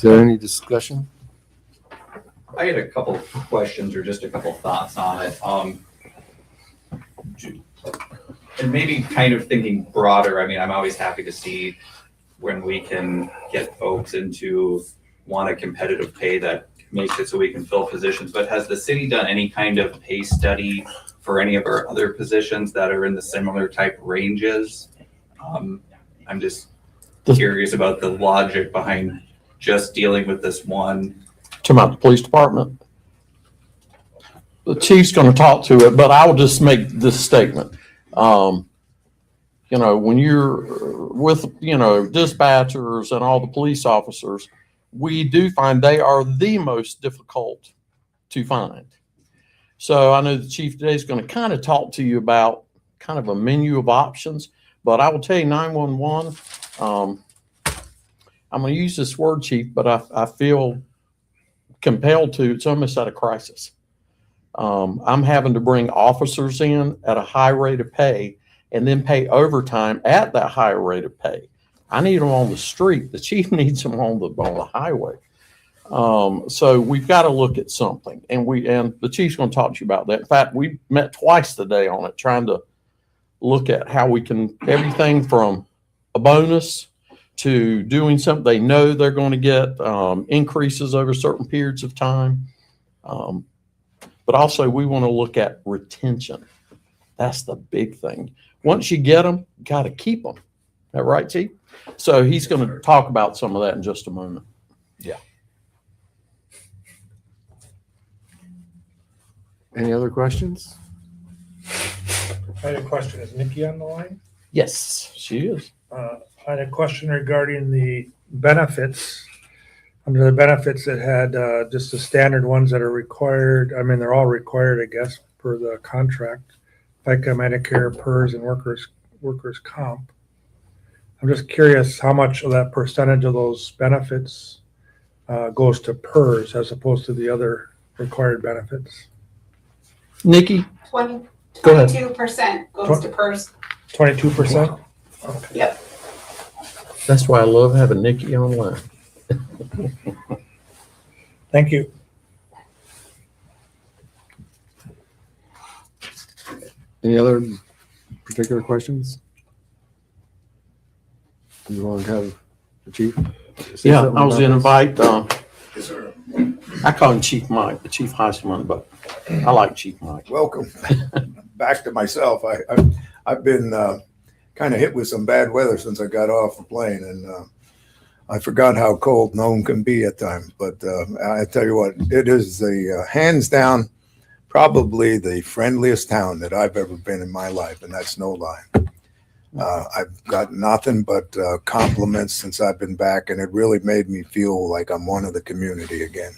Is there any discussion? I had a couple of questions or just a couple of thoughts on it. And maybe kind of thinking broader, I mean, I'm always happy to see when we can get folks into a competitive pay that makes it so we can fill positions. But has the city done any kind of pay study for any of our other positions that are in the similar type ranges? I'm just curious about the logic behind just dealing with this one. Talking about the police department. The chief's going to talk to it, but I will just make this statement. You know, when you're with, you know, dispatchers and all the police officers, we do find they are the most difficult to find. So I know the chief today is going to kind of talk to you about kind of a menu of options, but I will tell you 911, I'm going to use this word, chief, but I feel compelled to, it's almost at a crisis. I'm having to bring officers in at a high rate of pay and then pay overtime at that high rate of pay. I need them on the street. The chief needs them on the highway. So we've got to look at something, and the chief's going to talk to you about that. In fact, we met twice today on it, trying to look at how we can, everything from a bonus to doing something they know they're going to get increases over certain periods of time. But also we want to look at retention. That's the big thing. Once you get them, you got to keep them. Is that right, Chief? So he's going to talk about some of that in just a moment. Yeah. Any other questions? I had a question. Is Nikki on the line? Yes, she is. I had a question regarding the benefits. Under the benefits, it had just the standard ones that are required. I mean, they're all required, I guess, per the contract. FICA, Medicare, PERS, and workers' comp. I'm just curious how much of that percentage of those benefits goes to PERS as opposed to the other required benefits. Nikki? 22% goes to PERS. 22%? Okay. Yep. That's why I love having Nikki online. Thank you. Any other particular questions? You want to have the chief? say Yeah, something I was about going to this? invite, I call him Chief Mike, but Chief Heisman, but I like Chief Mike. Welcome back to myself. I've been kind of hit with some bad weather since I got off the plane, and I forgot how cold Nome can be at times. But I tell you what, it is the hands down probably the friendliest town that I've ever been in my life, and that's no lie. I've got nothing but compliments since I've been back, and it really made me feel like I'm one of the community again.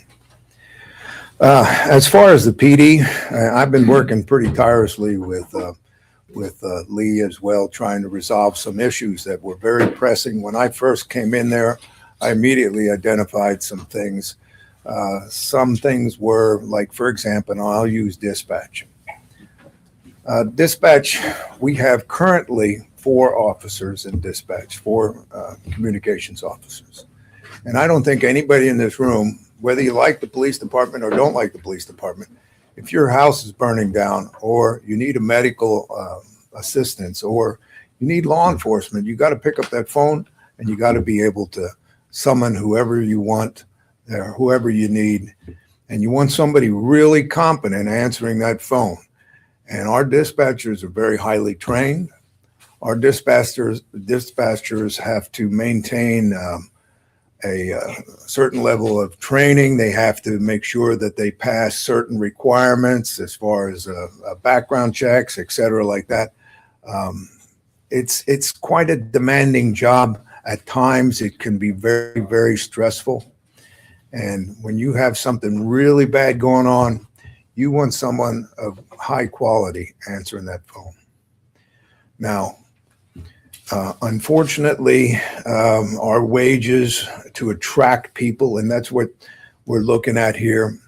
As far as the PD, I've been working pretty tirelessly with Lee as well, trying to resolve some issues that were very pressing. When I first came in there, I immediately identified some things. Some things were like, for example, I'll use dispatch. Dispatch, we have currently 4 officers in dispatch, 4 communications officers. And I don't think anybody in this room, whether you like the police department or don't like the police department, if your house is burning down or you need a medical assistance or you need law enforcement, you got to pick up that phone and you got to be able to summon whoever you want or whoever you need. And you want somebody really competent answering that phone. And our dispatchers are very highly trained. Our dispatchers have to maintain a certain level of training. They have to make sure that they pass certain requirements as far as background checks, et cetera, like that. It's quite a demanding job. At times, it can be very, very stressful. And when you have something really bad going on, you want someone of high quality answering that phone. Now, unfortunately, our wages to attract people, and that's what we're looking at here.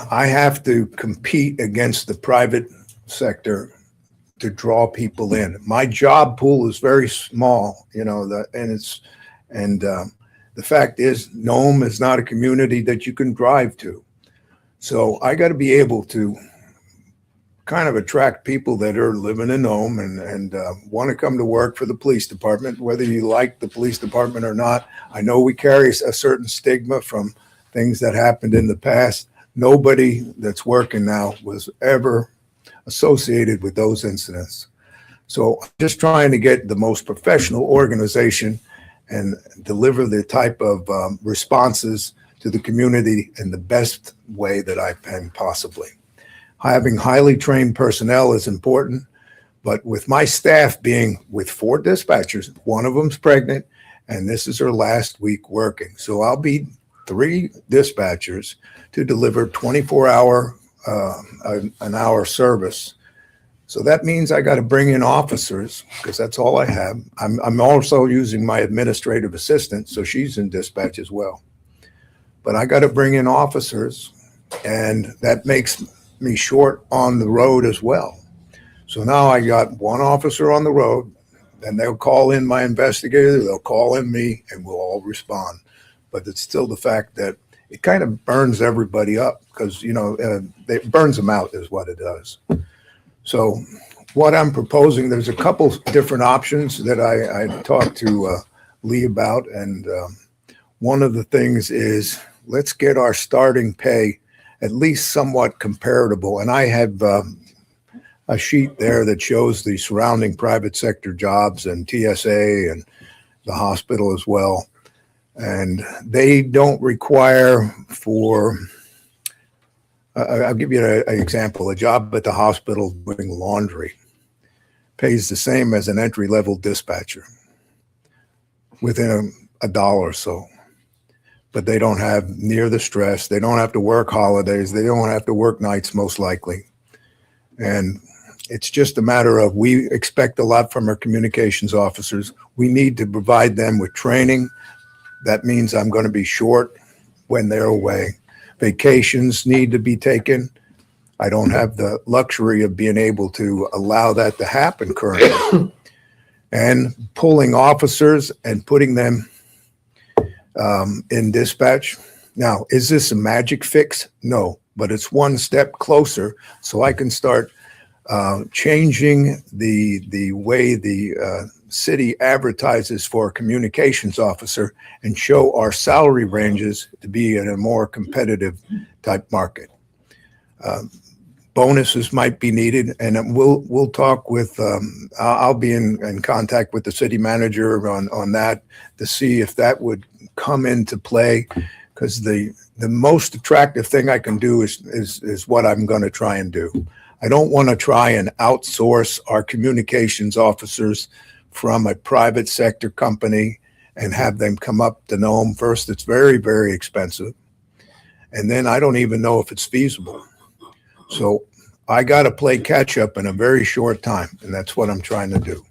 I have to compete against the private sector to draw people in. My job pool is very small, you know, And the fact is, Nome is not a community that you can drive to. So I got to be able to kind of attract people that are living in Nome and want to come to work for the police department, whether you like the police department or not. I know we carry a certain stigma from things that happened in the past. Nobody that's working now was ever associated with those incidents. So I'm just trying to get the most professional organization and deliver the type of responses to the community in the best way that I can possibly. Having highly trained personnel is important, but with my staff being with 4 dispatchers, one of them's pregnant, and this is her last week working. So I'll be 3 dispatchers to deliver 24-hour, an hour service. So that means I got to bring in officers because that's all I have. I'm also using my administrative assistant, so she's in dispatch as well. But I got to bring in officers, and that makes me short on the road as well. So now I got 1 officer on the road, and they'll call in my investigator, they'll call in me, and we'll all respond. But it's still the fact that it kind of burns everybody up because, it burns them out is what it does. So what I'm proposing, there's a couple different options that I talked to Lee about. And one of the things is let's get our starting pay at least somewhat comparable. And I have a sheet there that shows the surrounding private sector jobs and TSA and the hospital as well. And they don't require for, I'll give you an example. A job at the hospital doing laundry pays the same as an entry-level dispatcher within a dollar or so. But they don't have near the stress. They don't have to work holidays. They don't have to work nights, most likely. And it's just a matter of we expect a lot from our communications officers. We need to provide them with training. That means I'm going to be short when they're away. Vacations need to be taken. I don't have the luxury of being able to allow that to happen currently. And pulling officers and putting them in dispatch. Now, is this a magic fix? No, but it's one step closer so I can start changing the way the city advertises for a communications officer and show our salary ranges to be in a more competitive type market. Bonuses might be needed, and we'll talk with, I'll be in contact with the city manager on that to see if that would come into play, because the most attractive thing I can do is what I'm going to try and do. I don't want to try and outsource our communications officers from a private sector company and have them come up to Nome. First, it's very, very expensive. And then I don't even know if it's feasible. So I got to play catch up in a very short time. And that's what I'm trying to do.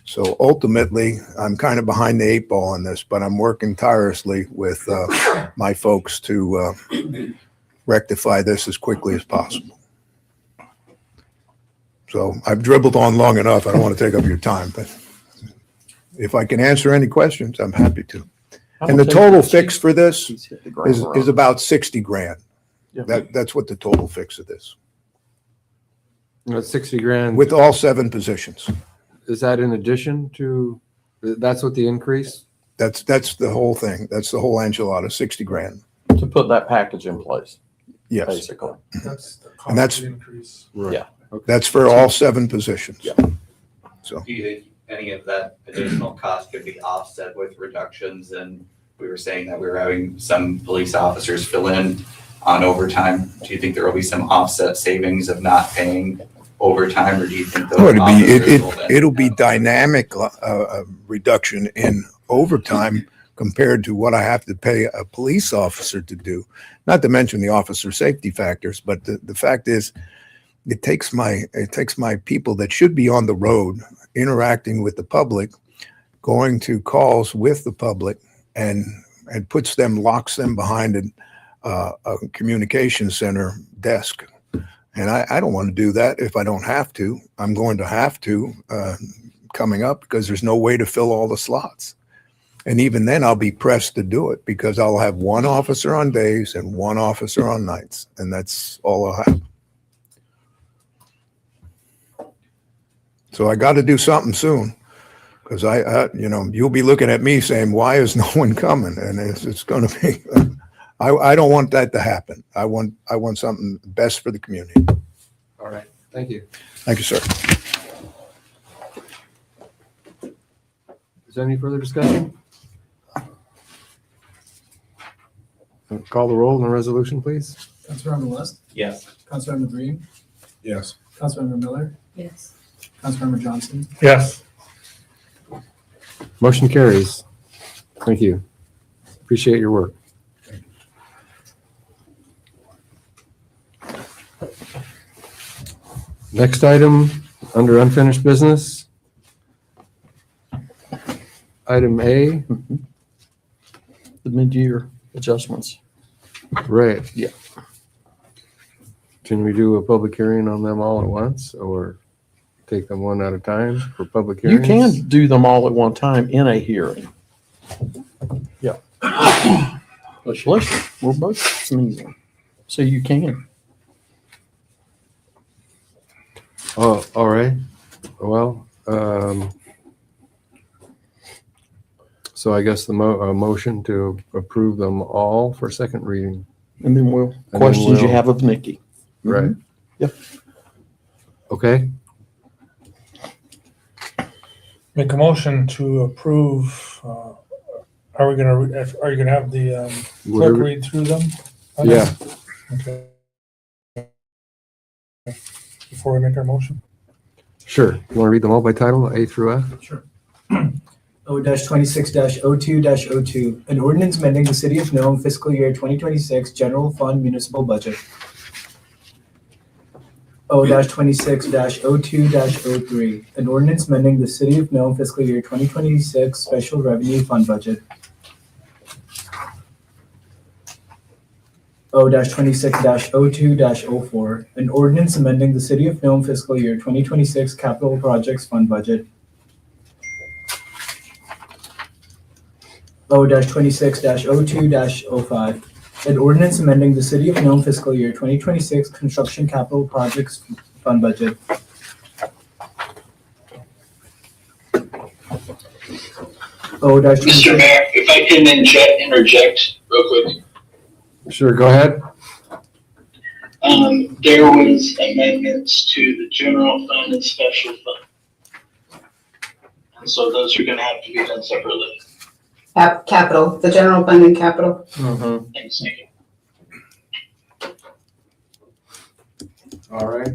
So ultimately, I'm kind of behind the 8 ball on this, but I'm working tirelessly with my folks to rectify this as quickly as possible. So I've dribbled on long enough. I don't want to take up your time, but if I can answer any questions, I'm happy to. And the total fix for this is about 60 grand. Yeah. That's what the total fix of this, That's 60 grand. with all 7 positions. Is that in addition to, that's what the increase? That's the whole thing. That's the whole enchilada, 60 grand. To put that package in place, Yes. basically. That's the And that's- cost increase. Right. Yeah. Okay. That's for all 7 positions. Yeah. So Do you think any of that additional cost could be offset with reductions? And we were saying that we were having some police officers fill in on overtime. Do you think there will be some offset savings of not paying overtime, or do you think those officers will then- it'll be dynamic reduction in overtime compared to what I have to pay a police officer to do. Not to mention the officer safety factors, but the fact is, it takes my people that should be on the road interacting with the public, going to calls with the public, and locks them behind a communication center desk. And I don't want to do that if I don't have to. I'm going to have to coming up because there's no way to fill all the slots. And even then, I'll be pressed to do it because I'll have one officer on days and one officer on nights, and that's all I'll have. So I got to do something soon, because you'll be looking at me saying, "Why is no one coming?" And it's going to be. I don't want that to happen. I want something best for the community. All right, thank you. Thank you, sir. Is there any further discussion? Call the roll on the resolution, please. Councilmember West, Yes. Councilmember Green, Yes. Councilmember Miller, Yes. Councilmember Johnson, Yes. Motion carries. Thank you. Appreciate your work. Next item, under unfinished business. Item A, The mid-year adjustments. right. Yeah. Can we do a public hearing on them all at once, or take them one at a time for public You hearings? can do them all at one time in a hearing. Yeah. Bless you. We're both sneezing. So you can. Oh, all right. Well, so I guess the motion to approve them all for second reading, And then we'll, then questions you we'll- have of Nikki. right? Yep. Okay, Make a motion to approve, are you gonna have the clerk whatever, read through them? yeah, Okay. Before we make our motion? sure. You want to read them all by title, A through F? Sure. O-26-02-02, an ordinance amending the City of Nome fiscal year 2026 general fund municipal budget. O-26-02-03, an ordinance amending the City of Nome fiscal year 2026 special revenue fund budget. O-26-02-04, an ordinance amending the City of Nome fiscal year 2026 capital projects fund budget. O-26-02-05, an ordinance amending the City of Nome fiscal year 2026 construction capital projects fund budget. Mr. Mayor, if I can interject real quick. Sure, go ahead. There was amendments to the general fund and special fund. And so those are gonna have to be done separately. Capital, the general fund and capital. Thanks, Nikki. All right.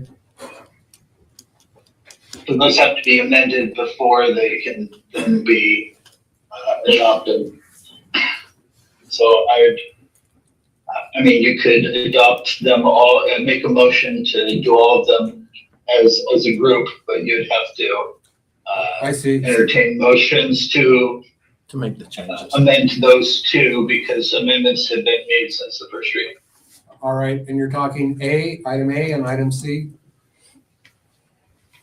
So those have to be amended before they can then be adopted. So you could adopt them all and make a motion to do all of them as a group, but you'd have to I see. entertain motions to make the changes. amend those two because amendments have been made since the first reading. All right, and you're talking item A and item C?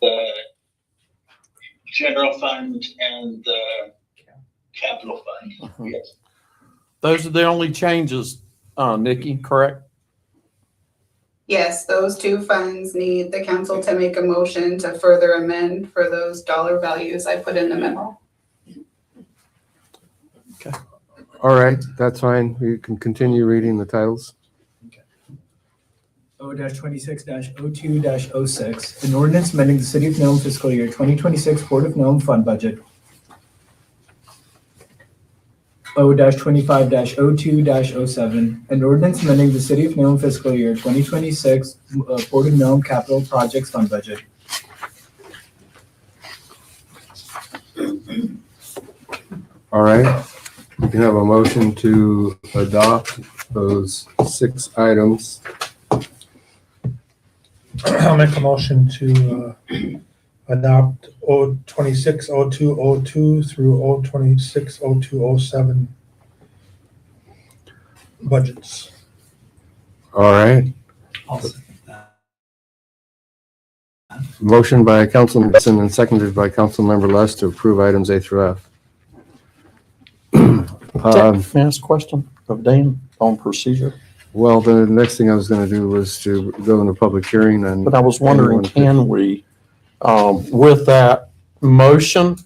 The general fund and the capital fund, yes. Those are the only changes, Nikki, correct? Yes, those two funds need the council to make a motion to further amend for those dollar values I put in the memo. All right, that's fine. You can continue reading the titles. O-26-02-06, an ordinance amending the City of Nome fiscal year 2026 Port of Nome fund budget. O-25-02-07, an ordinance amending the City of Nome fiscal year 2026 Port of Nome capital projects fund budget. All right, we can have a motion to adopt those 6 items. I'll make a motion to adopt O-26-02-02 through O-26-02-07 budgets. All right, I'll second that. motion by Councilman Benson and seconded by Councilmember Less to approve items A through F. May I ask a question of Dan on procedure? Well, the next thing I was gonna do was to go into public hearing and. But I was wondering, anyone could- can we, with that motion,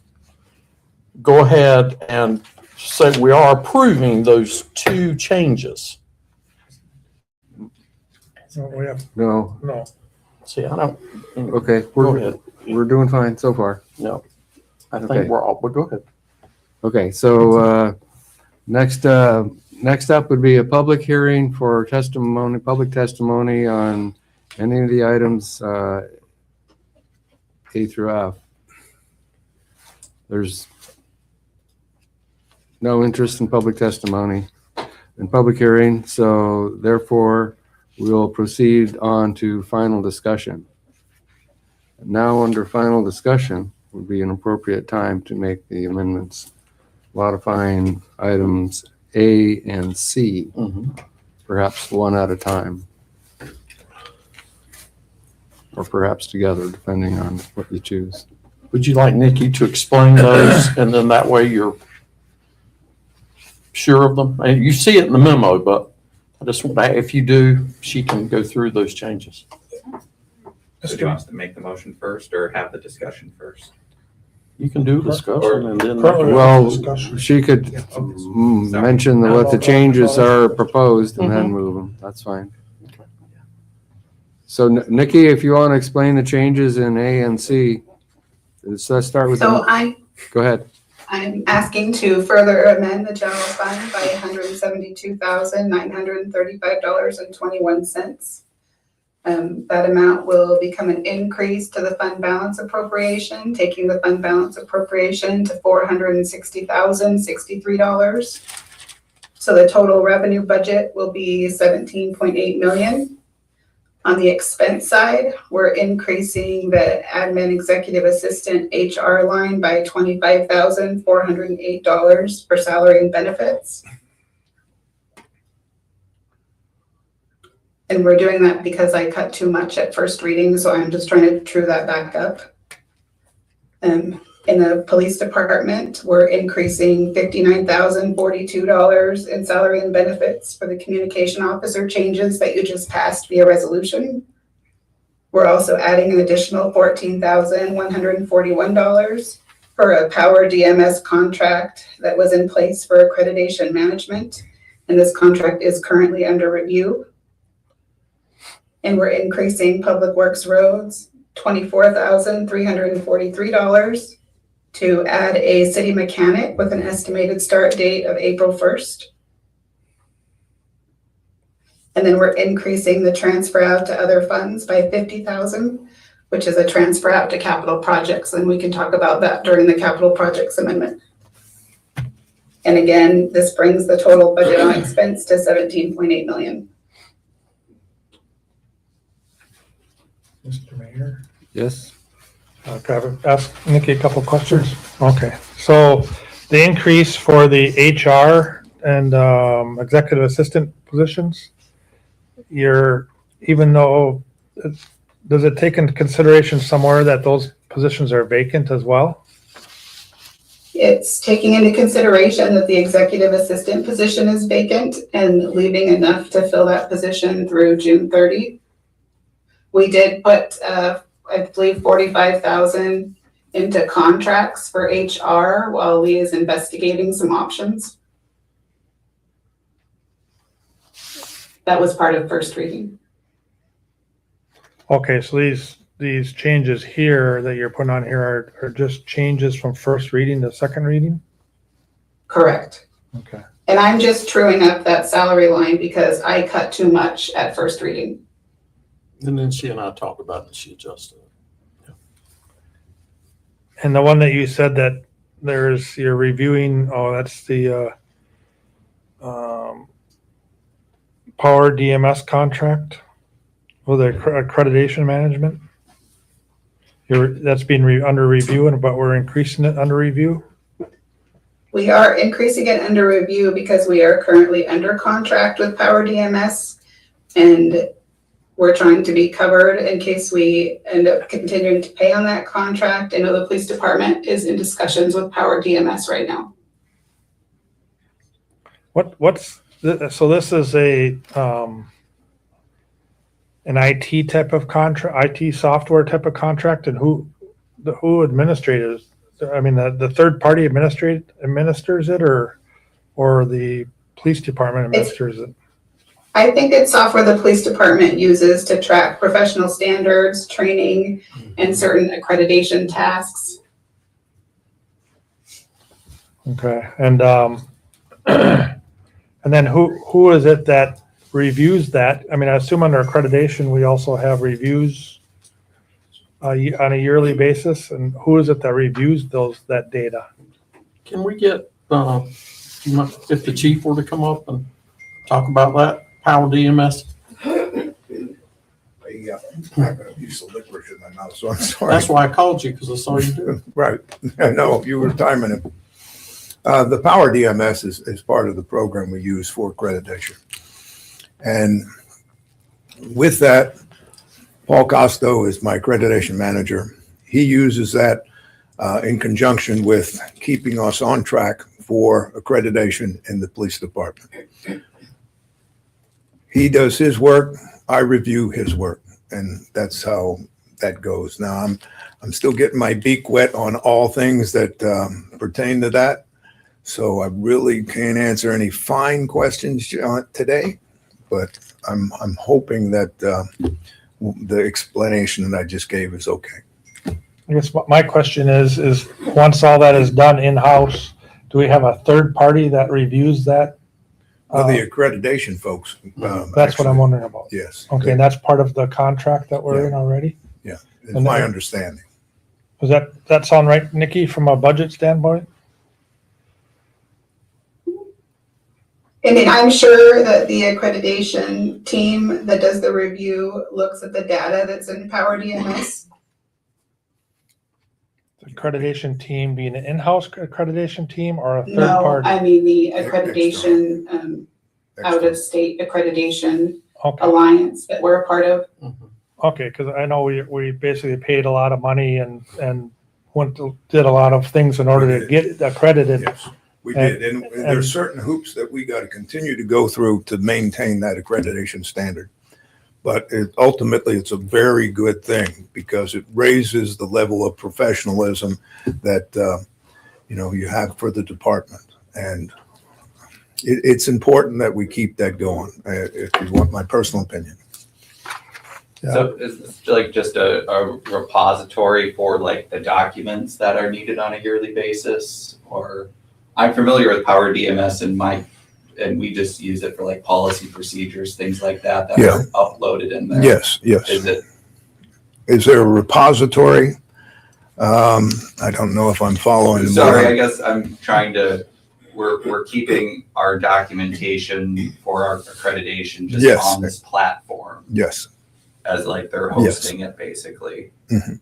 go ahead and say we are approving those two changes? No, we have, No, no. See, I don't, okay, go we're, ahead. we're doing fine so far. No, I think Okay. we're all, but go ahead. Okay, so, next up would be a public hearing for testimony, public testimony on any of the items, A through F. There's no interest in public testimony in public hearing, so therefore we'll proceed on to final discussion. Now, under final discussion would be an appropriate time to make the amendments modifying items A and C, perhaps one at a time. Or perhaps together, depending on what you choose. Would you like Nikki to explain those, and then that way you're sure of them? And you see it in the memo, but I just want to, if you do, she can go through those changes. So do you want us to make the motion first or have the discussion first? You can do discussion and then. Well, Discussion. she could mention what the changes are proposed and then move them. That's fine. So Nikki, if you want to explain the changes in A and C, let's start with, So go ahead. I'm asking to further amend the general fund by $172,935.21. That amount will become an increase to the fund balance appropriation, taking the fund balance appropriation to $460,063. So the total revenue budget will be $17.8 million. On the expense side, we're increasing the admin executive assistant HR line by $25,408 for salary and benefits. And we're doing that because I cut too much at first reading, so I'm just trying to true that back up. In the police department, we're increasing $59,042 in salary and benefits for the communication officer changes that you just passed via resolution. We're also adding an additional $14,141 for a power DMS contract that was in place for accreditation management. And this contract is currently under review. And we're increasing public works roads, $24,343 to add a city mechanic with an estimated start date of April 1st. And then we're increasing the transfer out to other funds by $50,000, which is a transfer out to capital projects. And we can talk about that during the capital projects amendment. And again, this brings the total budget on expense to $17.8 million. Mr. Mayor. Yes? Ask Nikki a couple questions. Okay, so the increase for the HR and executive assistant positions, even though, does it take into consideration somewhere that those positions are vacant as well? It's taking into consideration that the executive assistant position is vacant and leaving enough to fill that position through June 30. We did put, I believe, $45,000 into contracts for HR while Lee is investigating some options. That was part of first reading. Okay, so these changes here that you're putting on here are just changes from first reading to second reading? Correct. Okay. And I'm just truing up that salary line because I cut too much at first reading. And then she and I talked about it and she adjusted it. And the one that you said that you're reviewing, that's the power DMS contract with the accreditation management. That's being under review, but we're increasing it under review. We are increasing it under review because we are currently under contract with Power DMS, and we're trying to be covered in case we end up continuing to pay on that contract. I know the police department is in discussions with Power DMS right now. So this is an IT type of contract, IT software type of contract, and who administrators? I mean, the third party administers it, or the police department administers it? I think it's software the police department uses to track professional standards, training, and certain accreditation tasks. Okay, and and then who is it that reviews that? I mean, I assume under accreditation, we also have reviews on a yearly basis, and who is it that reviews that data? Can we get, if the chief were to come up and talk about that, Power DMS? I have use of licorice in my mouth, so I'm sorry. That's why I called you, because I saw you do it. Right. I know, you were timing it. The Power DMS is part of the program we use for accreditation. And with that, Paul Costo is my accreditation manager. He uses that in conjunction with keeping us on track for accreditation in the police department. He does his work, I review his work, and that's how that goes. Now, I'm still getting my beak wet on all things that pertain to that, so I really can't answer any fine questions today, but I'm hoping that the explanation that I just gave is okay. I guess my question is once all that is done in-house, do we have a third party that reviews that? Well, the accreditation folks. That's what I'm wondering about. Yes. Okay, and that's part of the contract that we're in already? Yeah, it's And my then- understanding. Does that sound right, Nikki, from a budget standpoint? I mean, I'm sure that the accreditation team that does the review looks at the data that's in Power DMS. The accreditation team being an in-house accreditation team or a third No, party? I mean the accreditation, out-of-state accreditation Okay, alliance that we're a part of. okay, because I know we basically paid a lot of money and did a lot of things in order to get accredited. Yes, we did. And there's certain hoops that we got to continue to go through to maintain that accreditation standard. But ultimately, it's a very good thing because it raises the level of professionalism that, you have for the department. And it's important that we keep that going, if you want my personal opinion. So is this like just a repository for like the documents that are needed on a yearly basis? Or I'm familiar with Power DMS and we just use it for like policy procedures, things like that Yeah. are uploaded in there. Yes. Is there a repository? I don't know if I'm following. Sorry, I guess I'm trying to, we're keeping our documentation for our accreditation just Yes. on this platform Yes. as like they're hosting it basically. Mhm.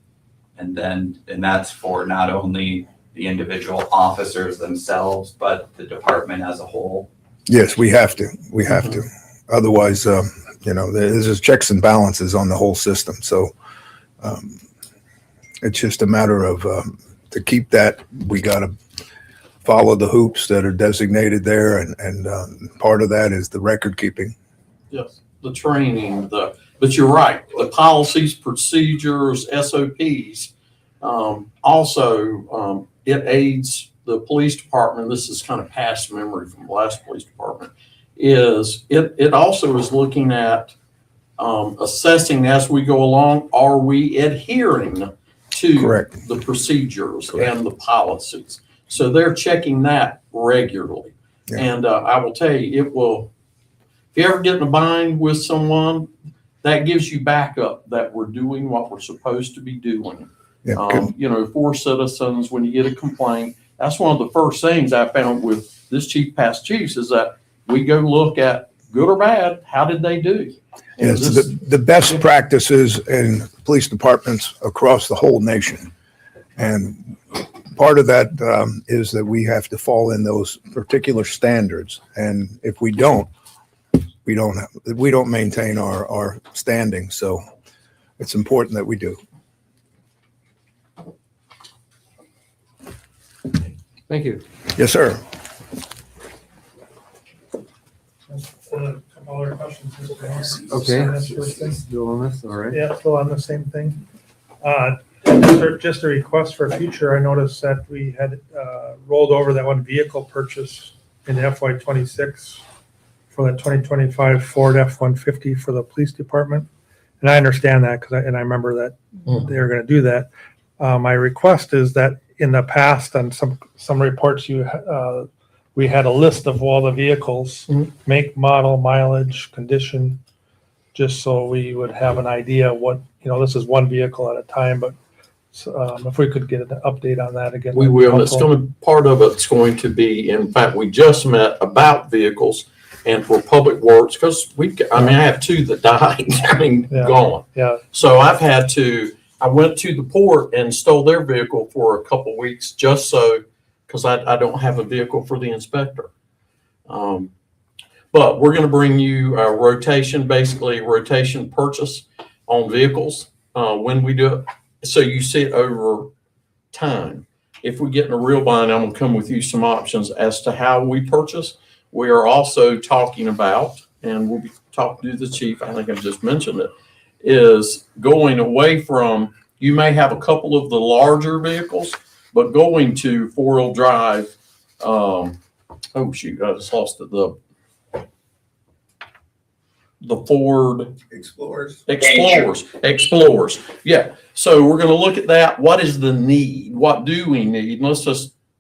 And that's for not only the individual officers themselves, but the department as a whole. Yes, we have to. We have to. Otherwise, there's checks and balances on the whole system. So it's just a matter of to keep that, we got to follow the hoops that are designated there. And part of that is the record keeping. Yes, the training, but you're right, the policies, procedures, SOPs. Also, it aids the police department. This is kind of past memory from the last police department. It also is looking at assessing as we go along, are we adhering to Correct. the procedures Correct. and the policies? So they're checking that regularly. Yeah. And I will tell you, if you ever get in a bind with someone, that gives you backup that we're doing what we're supposed to be doing. Yeah. For citizens, when you get a complaint, that's one of the first things I found with this chief, past chiefs, is that we go look at, good or bad, how did they do? And Yes, the best practices in police departments across the whole nation. And part of that is that we have to fall in those particular standards. And if we don't maintain our standing. So it's important that we do. Thank you. Yes, sir. a couple other questions. Mr. Mayor. Okay. On this first thing. Still on this, all right. Yeah, still on the same thing. Just a request for future, I noticed that we had rolled over that one vehicle purchase in FY '26 for the 2025 Ford F-150 for the police department. And I understand that because I remember that they were gonna do that. My request is that in the past, on some reports, we had a list of all the vehicles, make, model, mileage, condition, just so we would have an idea what, this is one vehicle at a time, but if we could get an update on that again. We will. It's part of it's going to be, in fact, we just met about vehicles and for public works, because I have two that died, Yeah. gone. Yeah, So I went to the port and stole their vehicle for a couple weeks just so, because I don't have a vehicle for the inspector. But we're going to bring you a rotation purchase on vehicles when we do it. So you see it over time. If we get in a real bind, I'm going to come with you some options as to how we purchase. We are also talking about, and we'll be talking to the chief, I think I just mentioned it, is going away from, you may have a couple of the larger vehicles, but going to four-wheel drive, I just lost it, the Ford Explorers. Explorers. Yeah. So we're going to look at that. What is the need? What do we need? And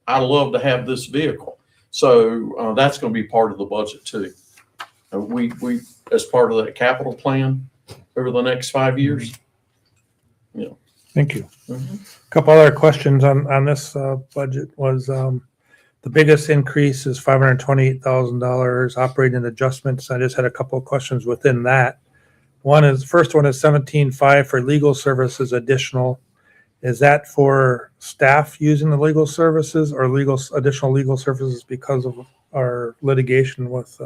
I love to have this vehicle. So that's going to be part of the budget too. We as part of that capital plan over the next 5 years. Yeah. thank you. A couple other questions on this budget was, the biggest increase is $528,000 operating adjustments. I just had a couple of questions within that. First one is 17.5 for legal services additional. Is that for staff using the legal services or additional legal services because of our litigation with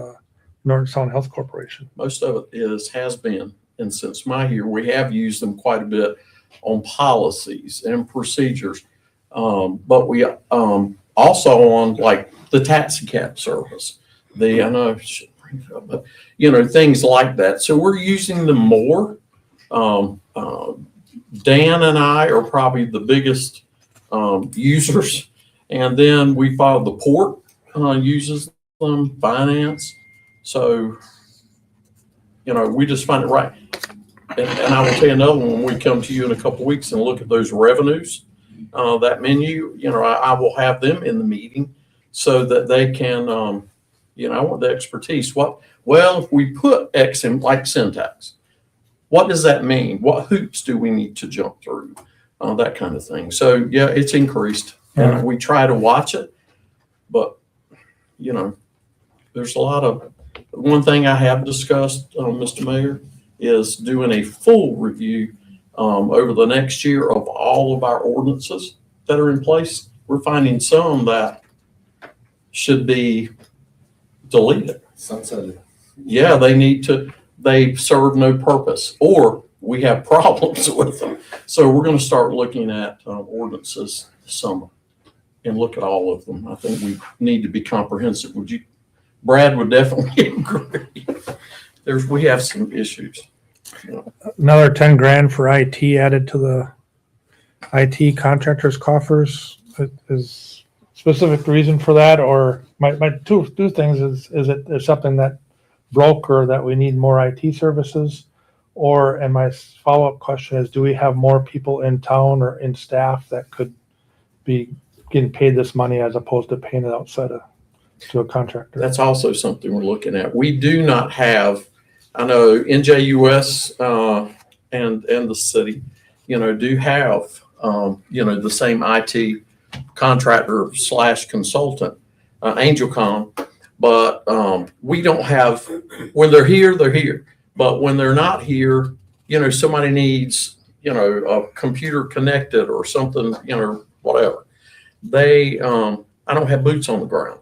Northern Sound Health Corporation? Most of it has been, and since my year, we have used them quite a bit on policies and procedures. But we also on like the taxi cab service, I know I shouldn't bring it up, but things like that. So we're using them more. Dan and I are probably the biggest users, and then we follow the port uses them, finance. So we just find it right. And I will tell you another one when we come to you in a couple of weeks and look at those revenues. That menu, I will have them in the meeting so that they can, I want the expertise. If we put X in like syntax, what does that mean? What hoops do we need to jump through? That kind of thing. So yeah, it's increased and we try to watch it, but there's a lot of, one thing I have discussed, Mr. Mayor, is doing a full review over the next year of all of our ordinances that are in place. We're finding some that should be deleted. Sunset. Yeah, they serve no purpose, or we have problems with them. So we're going to start looking at ordinances this summer and look at all of them. I think we need to be comprehensive. Brad would definitely agree. We have some issues. Another 10 grand for IT added to the IT contractors' coffers. Is specific reason for that, or my two things is it there's something that broke or that we need more IT services, and my follow-up question is, do we have more people in town or in staff that could be getting paid this money as opposed to paying it outside to a contractor? That's also something we're looking at. We do not have, I know NJUS and the city, do have, the same IT contractor / consultant, AngelCom, but we don't have, when they're here. But when they're not here, somebody needs, a computer connected or something, whatever. I don't have boots on the ground.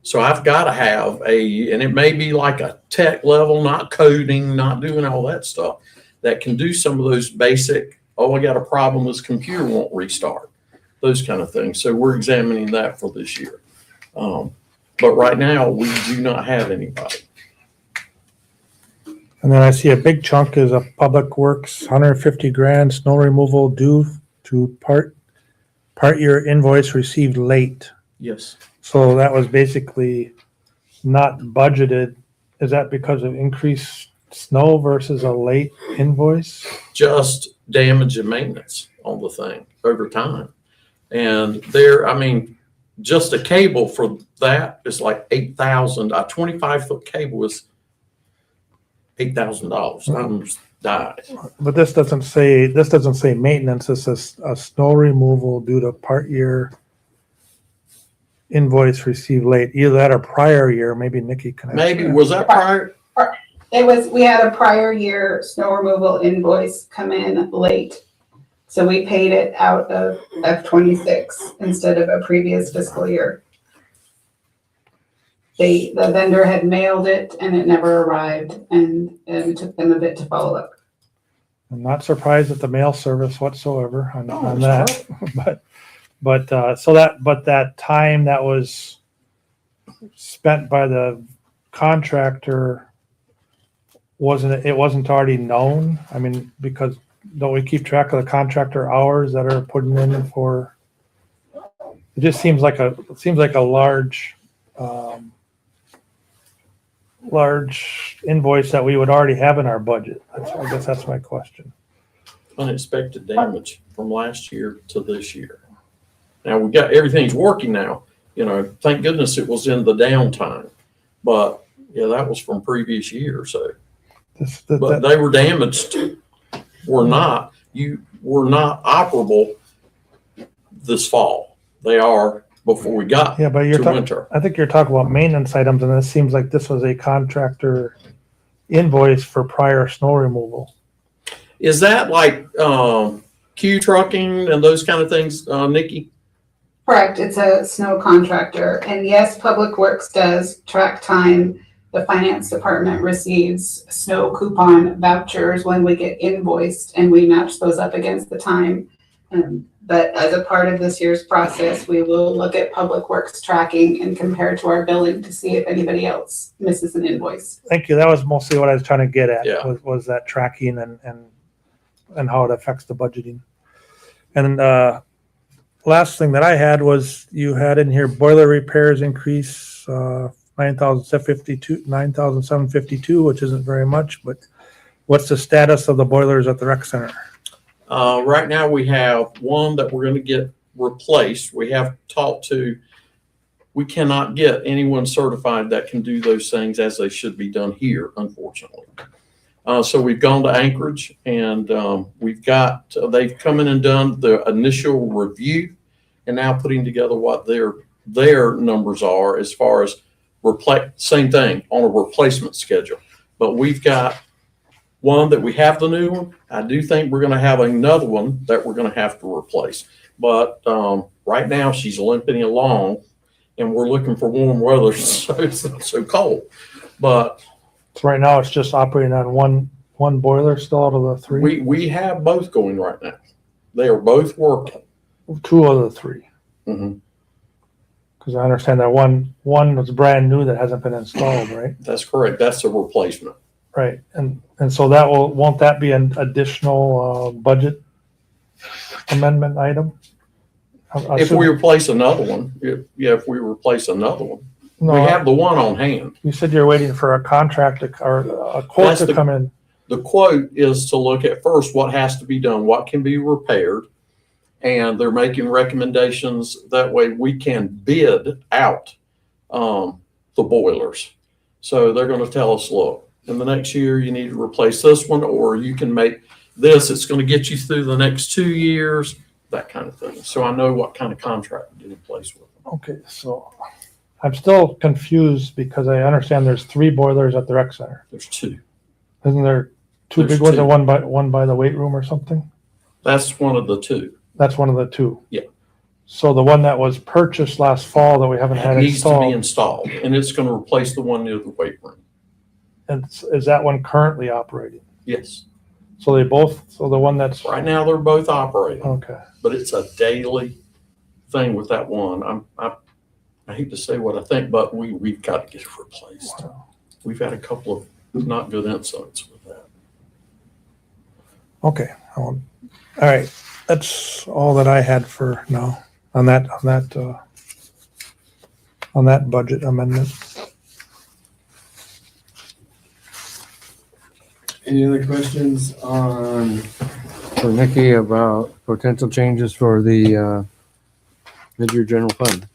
So I've got to have and it may be like a tech level, not coding, not doing all that stuff, that can do some of those basic, I got a problem, this computer won't restart, those kind of things. So we're examining that for this year. But right now we do not have anybody. And then I see a big chunk is a Public Works, 150 grand, snow removal due to part year invoice received late. Yes. So that was basically not budgeted. Is that because of increased snow versus a late invoice? Just damage and maintenance on the thing over time. And there, I mean, just a cable for that is like 8,000. A 25-foot cable is $8,000. I almost died. But this doesn't say maintenance. This says a snow removal due to part year invoice received late. Either that or prior year. Maybe Nikki can answer Maybe, that. was that prior? We had a prior year snow removal invoice come in late. So we paid it out of F-26 instead of a previous fiscal year. The vendor had mailed it and it never arrived, and it took them a bit to follow up. I'm not surprised at the mail service whatsoever on that's that. But that time that was spent by the contractor wasn't already known? I mean, because don't we keep track of the contractor hours that are putting in for? It just seems like a large invoice that we would already have in our budget. I guess that's my question. Unexpected damage from last year to this year. Now we got, everything's working now. You know, thank goodness it was in the downtime. But yeah, that was from previous year. So, but they were damaged. Were not operable this fall. They are before we got Yeah, but you're to winter. I think you're talking about maintenance items, and it seems like this was a contractor invoice for prior snow removal. Is that like queue trucking and those kind of things, Nikki? Correct, it's a snow contractor, and yes, Public Works does track time. The finance department receives snow coupon vouchers when we get invoiced, and we match those up against the time. But as a part of this year's process, we will look at Public Works tracking and compare to our billing to see if anybody else misses an invoice. Thank you. That was mostly what I was trying to get at. Yeah. Was that tracking and how it affects the budgeting. And last thing that I had was you had in here boiler repairs increase 9,752, which isn't very much, but what's the status of the boilers at the rec center? Right now we have one that we're going to get replaced. We have talked to, we cannot get anyone certified that can do those things as they should be done here, unfortunately. So we've gone to Anchorage, and they've come in and done the initial review and now putting together what their numbers are as far as same thing on a replacement schedule. But we've got one that we have the new one. I do think we're going to have another one that we're going to have to replace. But right now she's limping along, and we're looking for warm weather, so it's not so cold. But So right now it's just operating on one boiler still out of the three? we have both going right now. They are both working. Two of the three. Mhm. Because I understand that one was brand new that hasn't been installed, right? That's correct. That's a replacement. Right. And so won't that be an additional budget amendment item? If we replace another one, if we replace another one, we No, have the one on hand. you said you're waiting for a contract or a quote That's to come in. The quote is to look at first what has to be done, what can be repaired, and they're making recommendations. That way we can bid out the boilers. So they're going to tell us, look, in the next year you need to replace this one, or you can make this. It's going to get you through the next 2 years, that kind of thing. So I know what kind of contract to get in place with them. Okay, so I'm still confused because I understand there's three boilers at the rec center. There's two. Isn't there two There's big ones two. and one by the weight room or something? That's one of the two. That's one of the two. Yeah. So the one that was purchased last fall that we haven't had It needs to be installed, installed, and it's going to replace the one near the weight room. and is that one currently operating? Yes. So the one that's, Right now they're both operating, okay. but it's a daily thing with that one. I hate to say what I think, but we've got to get it replaced. Wow. We've had a couple of not good incidents with Okay, all right, that's all that I had for now on that budget amendment. Any other questions for Nikki about potential changes for the mid-year general fund?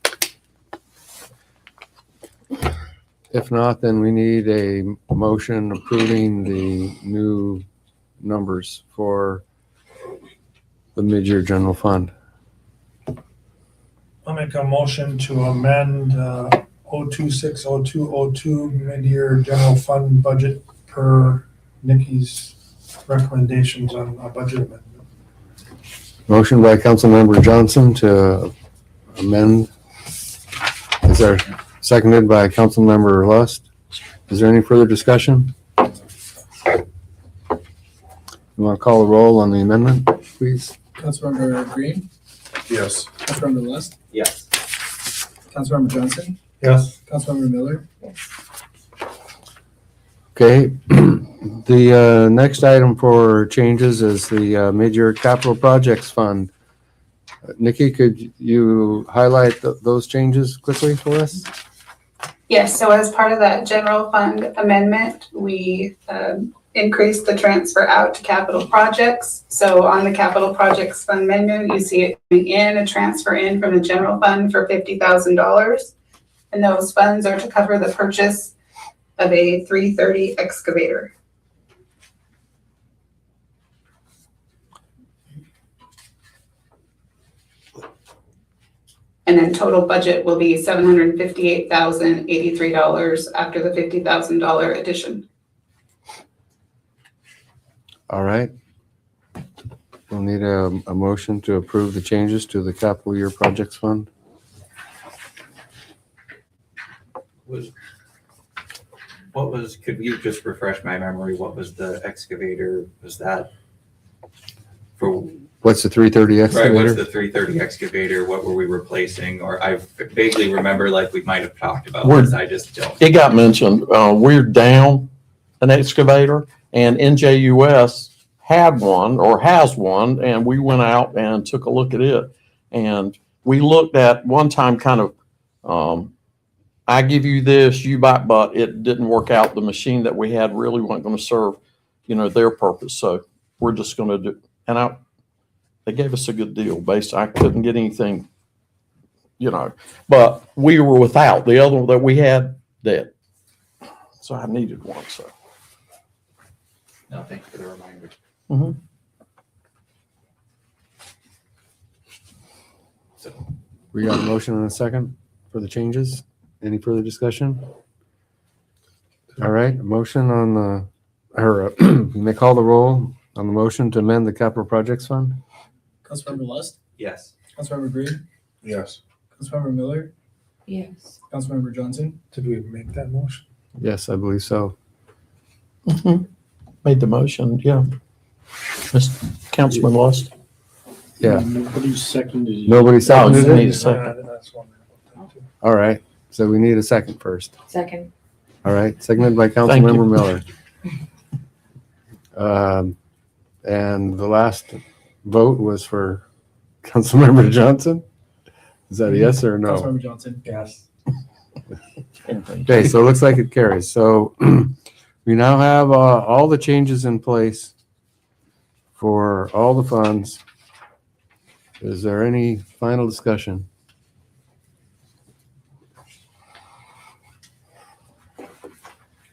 If not, then we need a motion approving the new numbers for the mid-year general fund. I'll make a motion to amend 0260202 mid-year general fund budget per Nikki's recommendations on a budget amendment. Motion by Councilmember Johnson to amend. Is there seconded by Councilmember Lust? Is there any further discussion? You want to call the roll on the amendment, please? Councilmember Green, Yes. Councilmember Lust, Yes. Councilmember Johnson, Yes. Councilmember Miller, Okay, the next item for changes is the mid-year capital projects fund. Nikki, could you highlight those changes quickly for us? Yes, so as part of that general fund amendment, we increased the transfer out to capital projects. So on the capital projects fund menu, you see it coming in, a transfer in from the general fund for $50,000. And those funds are to cover the purchase of a 330 excavator. And then total budget will be $758,083 after the $50,000 addition. All right. We'll need a motion to approve the changes to the capital year projects fund. Could you just refresh my memory? What was the excavator? Was that for, What's the 330 right, what's excavator? the 330 excavator? What were we replacing? Or I vaguely remember like we might have talked about We're- this. I just don't. It got mentioned, we're down an excavator, and NJUS had one or has one, and we went out and took a look at it. And we looked at one time kind of, I give you this, you buy, but it didn't work out. The machine that we had really wasn't going to serve, their purpose. So we're just going to do, and they gave us a good deal based, I couldn't get anything, but we were without the other one that we had dead. So I needed one, so. No, thank you for the reminder. Mhm. So We got a motion and a second for the changes. Any further discussion? All right, a motion on the, you may call the roll on the motion to amend the capital projects fund. Councilmember Lust, yes. Councilmember Green, Yes. Councilmember Miller, Yes. Councilmember Johnson, Did we make that motion? Yes, I believe so. Made the motion, yeah. Councilman Lust? Yeah, Nobody seconded it. nobody seconded need a it? second. That's one. All right, so we need a second first. Second. All right, seconded by Thank you. Councilmember Miller. And the last vote was for Councilmember Johnson? Is that a yes or a no? Councilmember Johnson, Yes. Okay, so it looks like it carries. So we now have all the changes in place for all the funds. Is there any final discussion?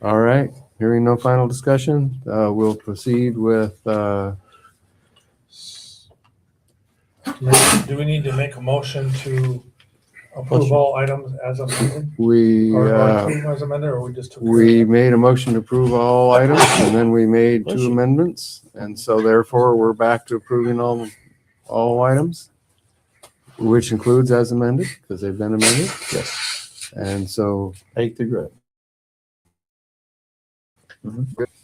All right, hearing no final discussion, we'll proceed with, Do we need to make a motion to approve all items as amended? we Approve as amended, or we just took? made a motion to approve all items, and then we made two amendments. And so therefore, we're back to approving all items, which includes as amended, because they've been amended. Yes. And so, 8th degree.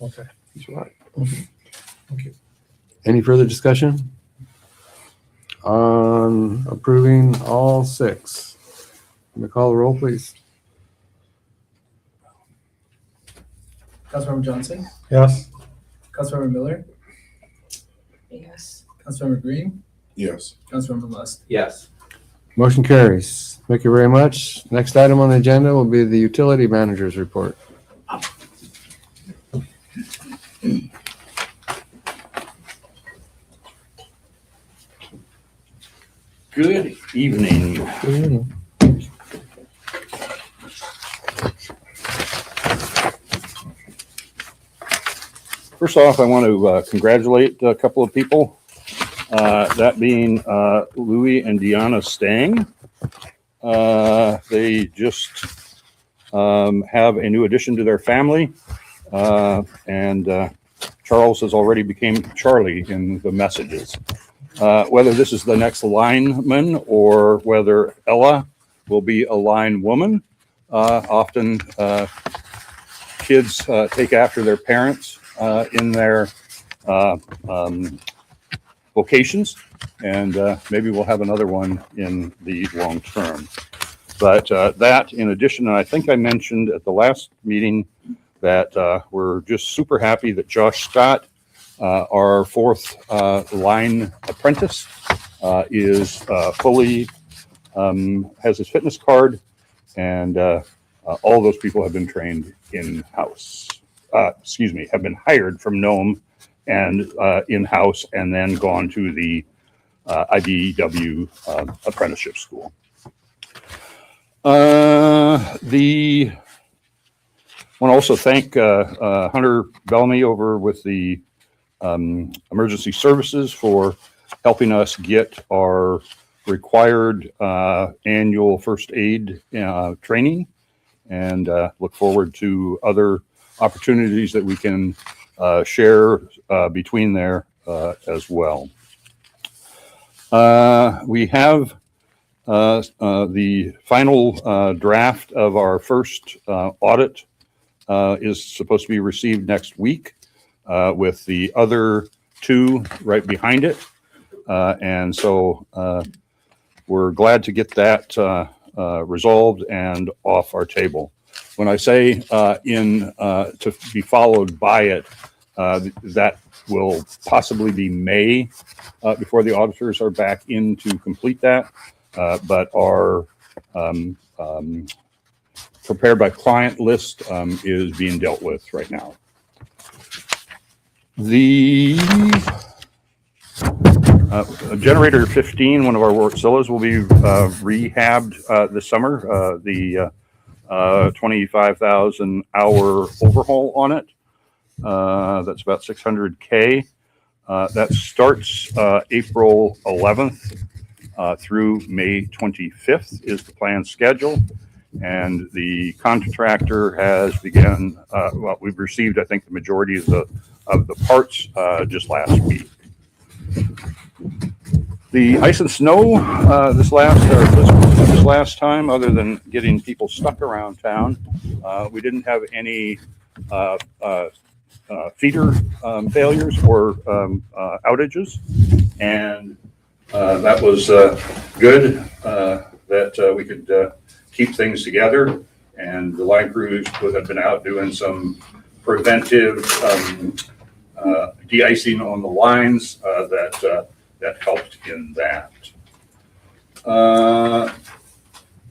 Okay. He's right. any further discussion on approving all six? Can we call the roll, please? Councilmember Johnson, Yes. Councilmember Miller, Yes. Councilmember Green, Yes. Councilmember Lust. Yes. Motion carries. Thank you very much. Next item on the agenda will be the utility manager's report. Good evening. First off, I want to congratulate a couple of people, that being Louis and Deanna Stang. They just have a new addition to their family, and Charles has already became Charlie in the messages. Whether this is the next lineman or whether Ella will be a line woman, often kids take after their parents in their vocations, and maybe we'll have another one in the long term. But that, in addition, and I think I mentioned at the last meeting that we're just super happy that Josh Scott, our fourth line apprentice, is fully, has his fitness card, and all those people have been trained in-house. Have been hired from Nome and in-house, and then gone to the IBEW apprenticeship school. The want to also thank Hunter Bellamy over with the emergency services for helping us get our required annual first aid training, and look forward to other opportunities that we can share between there as well. We have the final draft of our first audit is supposed to be received next week, with the other two right behind it. And so we're glad to get that resolved and off our table. When I say to be followed by it, that will possibly be May before the auditors are back in to complete that. But our prepared by client list is being dealt with right now. The generator 15, one of our Wartzillas, will be rehabbed this summer. The 25,000 hour overhaul on it. That's about $600K. That starts April 11th through May 25th is the planned schedule. And the contractor has begun, well, we've received, I think, the majority of the parts just last week. The ice and snow this last time, other than getting people stuck around town, we didn't have any feeder failures or outages, and that was good that we could keep things together. And the line crews have been out doing some preventive de-icing on the lines that helped in that.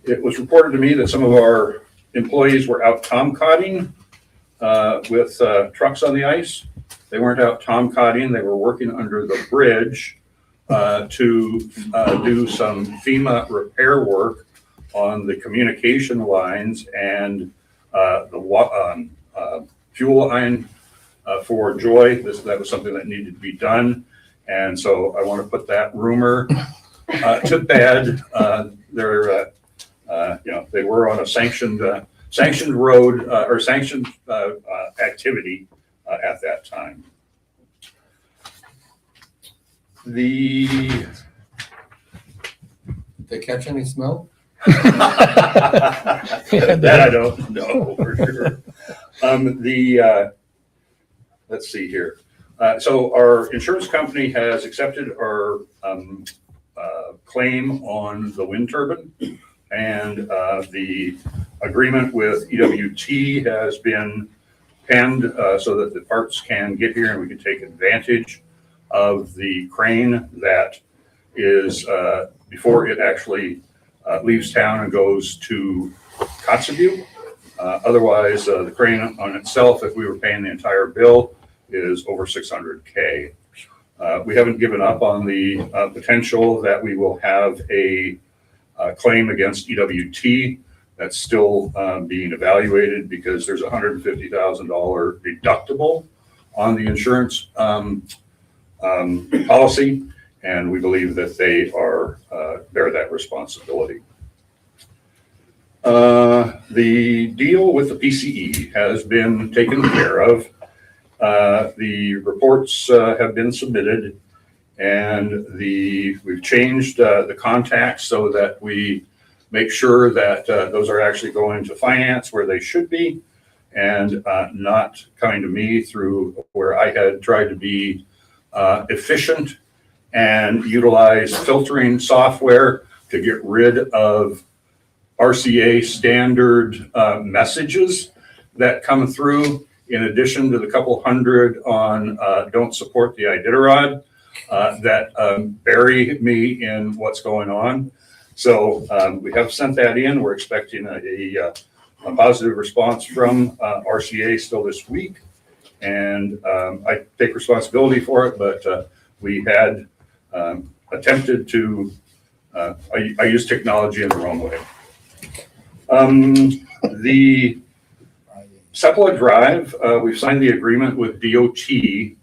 It was reported to me that some of our employees were out tomcotting with trucks on the ice. They weren't out tomcotting, they were working under the bridge to do some FEMA repair work on the communication lines and the fuel line for Joy. That was something that needed to be done. And so I want to put that rumor to bed. They were on a sanctioned road or sanctioned activity at that time. Did they catch any snow? That I don't know for sure. Let's see here. So our insurance company has accepted our claim on the wind turbine, and the agreement with EWT has been penned so that the parts can get here and we can take advantage of the crane that is before it actually leaves town and goes to Kotzebue. Otherwise, the crane on itself, if we were paying the entire bill, is over $600K. We haven't given up on the potential that we will have a claim against EWT. That's still being evaluated because there's a $150,000 deductible on the insurance policy, and we believe that they are bear that responsibility. The deal with the PCE has been taken care of. The reports have been submitted, and we've changed the contacts so that we make sure that those are actually going to finance where they should be, and not coming to me through where I had tried to be efficient and utilize filtering software to get rid of RCA standard messages that come through, in addition to the couple hundred on don't support the Iditarod that bury me in what's going on. So we have sent that in. We're expecting a positive response from RCA still this week. And I take responsibility for it, but we had attempted to, I use technology in the wrong way. The Sepulveda Drive, we've signed the agreement with DOT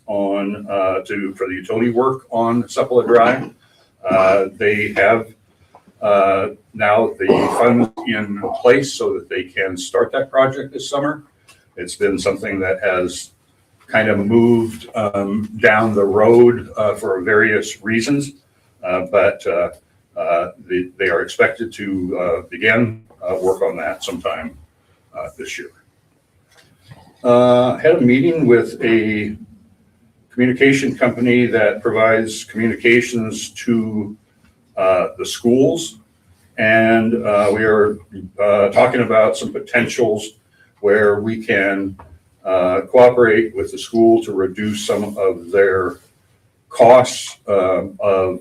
on for the utility work on Sepulveda Drive. They have now the funds in place so that they can start that project this summer. It's been something that has kind of moved down the road for various reasons, but they are expected to begin work on that sometime this year. Had a meeting with a communication company that provides communications to the schools, and we are talking about some potentials where we can cooperate with the school to reduce some of their costs of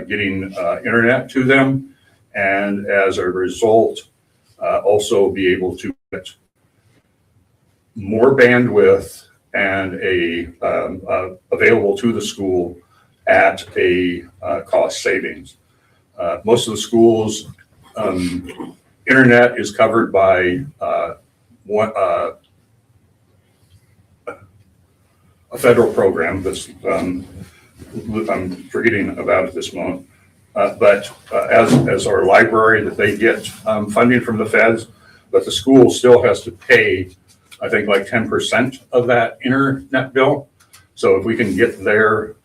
getting internet to them, and as a result also be able to get more bandwidth and available to the school at a cost savings. Most of the schools' internet is covered by a federal program that's I'm forgetting about at this moment. But as our library, that they get funding from the feds, but the school still has to pay, I think, like 10% of that internet bill. So if we can get their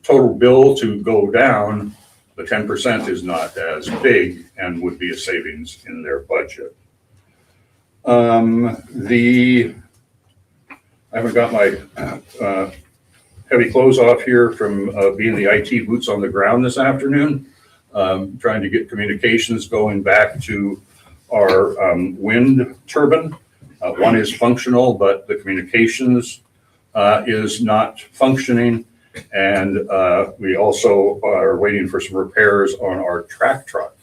total bill to go down, the 10% is not as big and would be a savings in their budget. I haven't got my heavy clothes off here from being the IT boots on the ground this afternoon, trying to get communications going back to our wind turbine. One is functional, but the communications is not functioning. And we also are waiting for some repairs on our track truck.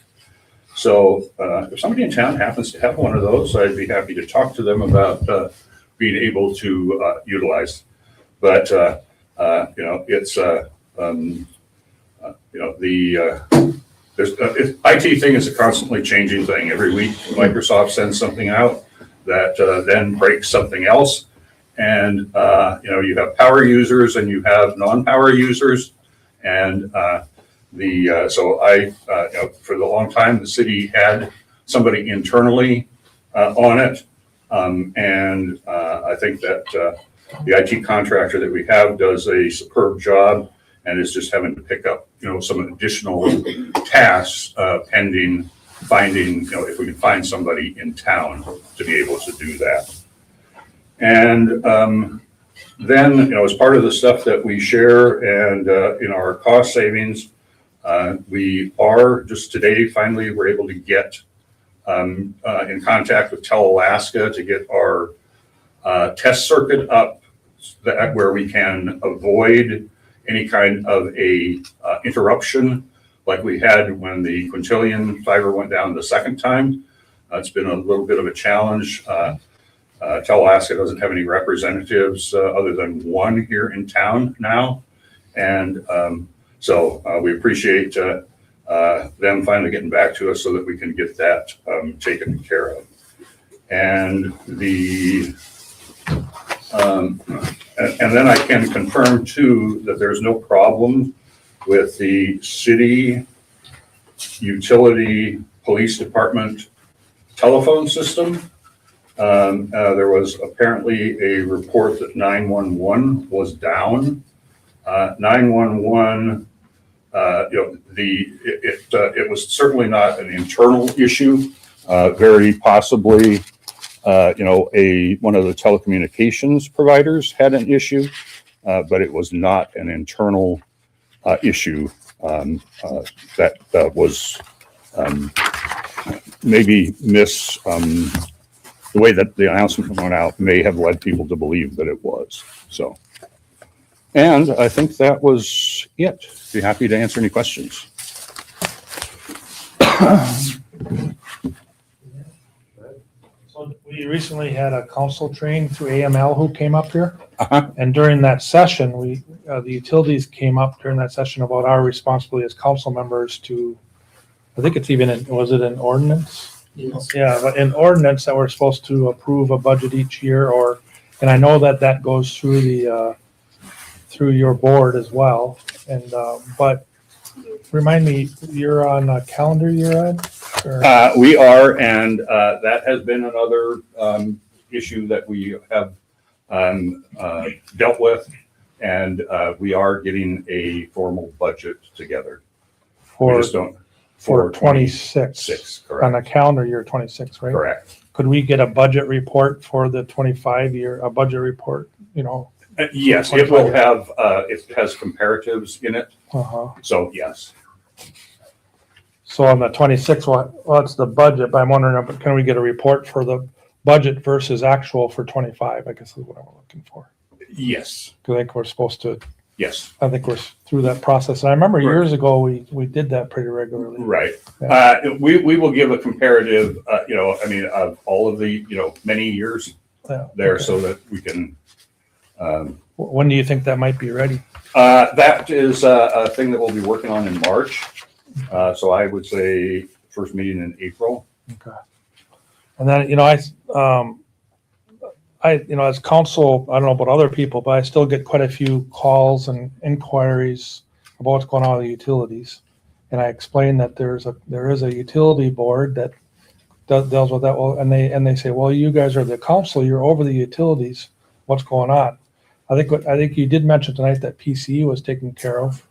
So if somebody in town happens to have one of those, I'd be happy to talk to them about being able to utilize. But it's the IT thing is a constantly changing thing. Every week, Microsoft sends something out that then breaks something else. And, you have power users and you have non-power users. And so for the long time, the city had somebody internally on it. And I think that the IT contractor that we have does a superb job and is just having to pick up, some additional tasks pending finding, if we can find somebody in town to be able to do that. And then, as part of the stuff that we share and in our cost savings, we are just today, finally, we're able to get in contact with Tel-Alaska to get our test circuit up where we can avoid any kind of a interruption like we had when the quintillion fiber went down the second time. It's been a little bit of a challenge. Talaska doesn't have any representatives other than one here in town now. And so we appreciate them finally getting back to us so that we can get that taken care of. And and then I can confirm too that there's no problem with the city utility police department telephone system. There was apparently a report that 911 was down. 911, it was certainly not an internal issue. Very possibly, one of the telecommunications providers had an issue, but it was not an internal issue that was maybe the way that the announcement went out may have led people to believe that it was. So, and I think that was it. Be happy to answer any questions. So we recently had a council train through AML who came up here. Uh-huh. And during that session, the utilities came up during that session about our responsibility as council members to, I think it's even, was it an ordinance? Yes. Yeah, but an ordinance that we're supposed to approve a budget each year and I know that goes through through your board as well. And, but remind me, you're on a calendar year, Ed? Or- We are, and that has been another issue that we have dealt with, and we are getting a formal budget together. We just don't. For 26. Six, On correct. a calendar year, 26, right? Correct. Could we get a budget report for the 25 year, a budget report, Yes, it will have, it has comparatives in it, Uh-huh. so yes. So on the 26, what's the budget? But I'm wondering, can we get a report for the budget versus actual for 25? I guess is what I'm looking for. Yes, I think we're supposed to, yes, I think we're through that process. And I remember years ago, we did that pretty regularly. right. Yeah. We will give a comparative, of all of the, many years Yeah, there okay. so that we can, When do you think that might be ready? that is a thing that we'll be working on in March. So I would say first meeting in April. Okay. And then, as council, I don't know about other people, but I still get quite a few calls and inquiries about what's going on with the utilities. And I explained that there is a utility board that deals with that. Well, and they say, well, you guys are the council, you're over the utilities. What's going on? I think you did mention tonight that PCE was taken care of.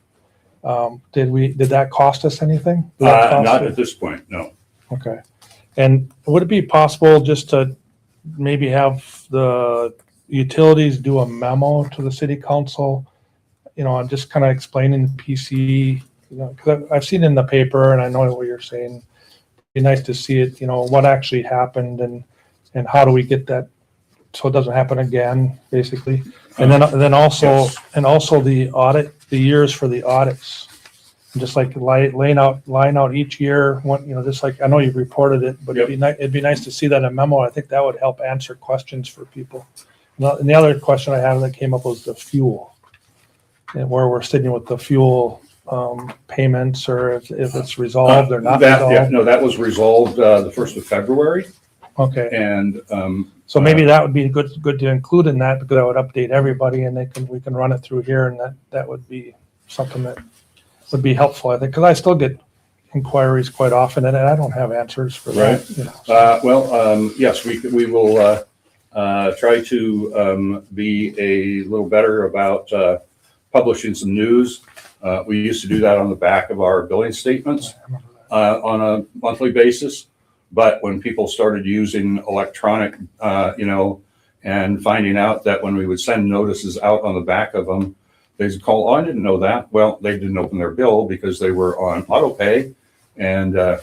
Did that cost us anything? Did that cost Not it? at this point, no. Okay. And would it be possible just to maybe have the utilities do a memo to the city council, and just kind of explaining the PC, because I've seen it in the paper and I know what you're saying. It'd be nice to see it, what actually happened and how do we get that so it doesn't happen again, basically. And then also, Yes. and also the audit, the years for the audits. Just like line out each year, just like, I know you've reported it, but Yep. it'd be nice to see that in a memo. I think that would help answer questions for people. And the other question I had that came up was the fuel. And where we're sitting with the fuel payments, or if it's resolved or not resolved. No, that was resolved the 1st of February. Okay, And so maybe that would be good to include in that, because I would update everybody and we can run it through here, and that would be something that would be helpful, I think, because I still get inquiries quite often and I don't have answers for that. yes, we will try to be a little better about publishing some news. We used to do that on the back of our billing statements on a monthly basis. But when people started using electronic, and finding out that when we would send notices out on the back of them, they'd call, oh, I didn't know that. Well, they didn't open their bill because they were on auto pay, and the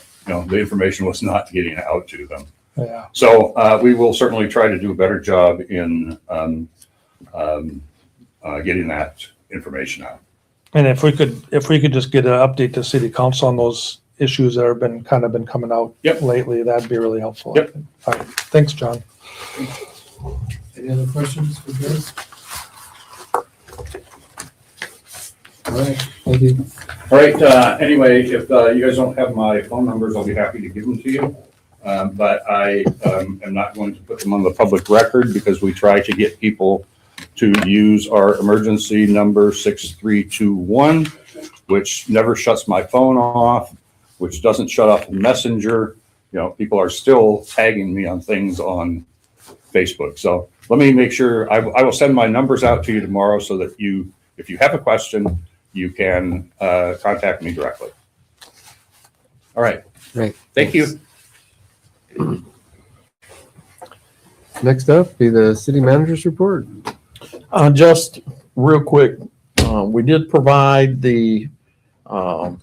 information was not getting out to them. Yeah. So we will certainly try to do a better job in getting that information out. And if we could just get an update to city council on those issues that have been coming out Yep. lately, that'd be really helpful. Yep. All right. Thanks, John. Any other questions for Chris? All right, thank you. All right, anyway, if you guys don't have my phone numbers, I'll be happy to give them to you. But I am not going to put them on the public record because we try to get people to use our emergency number 6321, which never shuts my phone off, which doesn't shut off the messenger. You know, people are still tagging me on things on Facebook. So let me make sure, I will send my numbers out to you tomorrow so that you, if you have a question, you can contact me directly. All right. Great. Thank you. Next up, be the city manager's report. Just real quick, we did provide the, from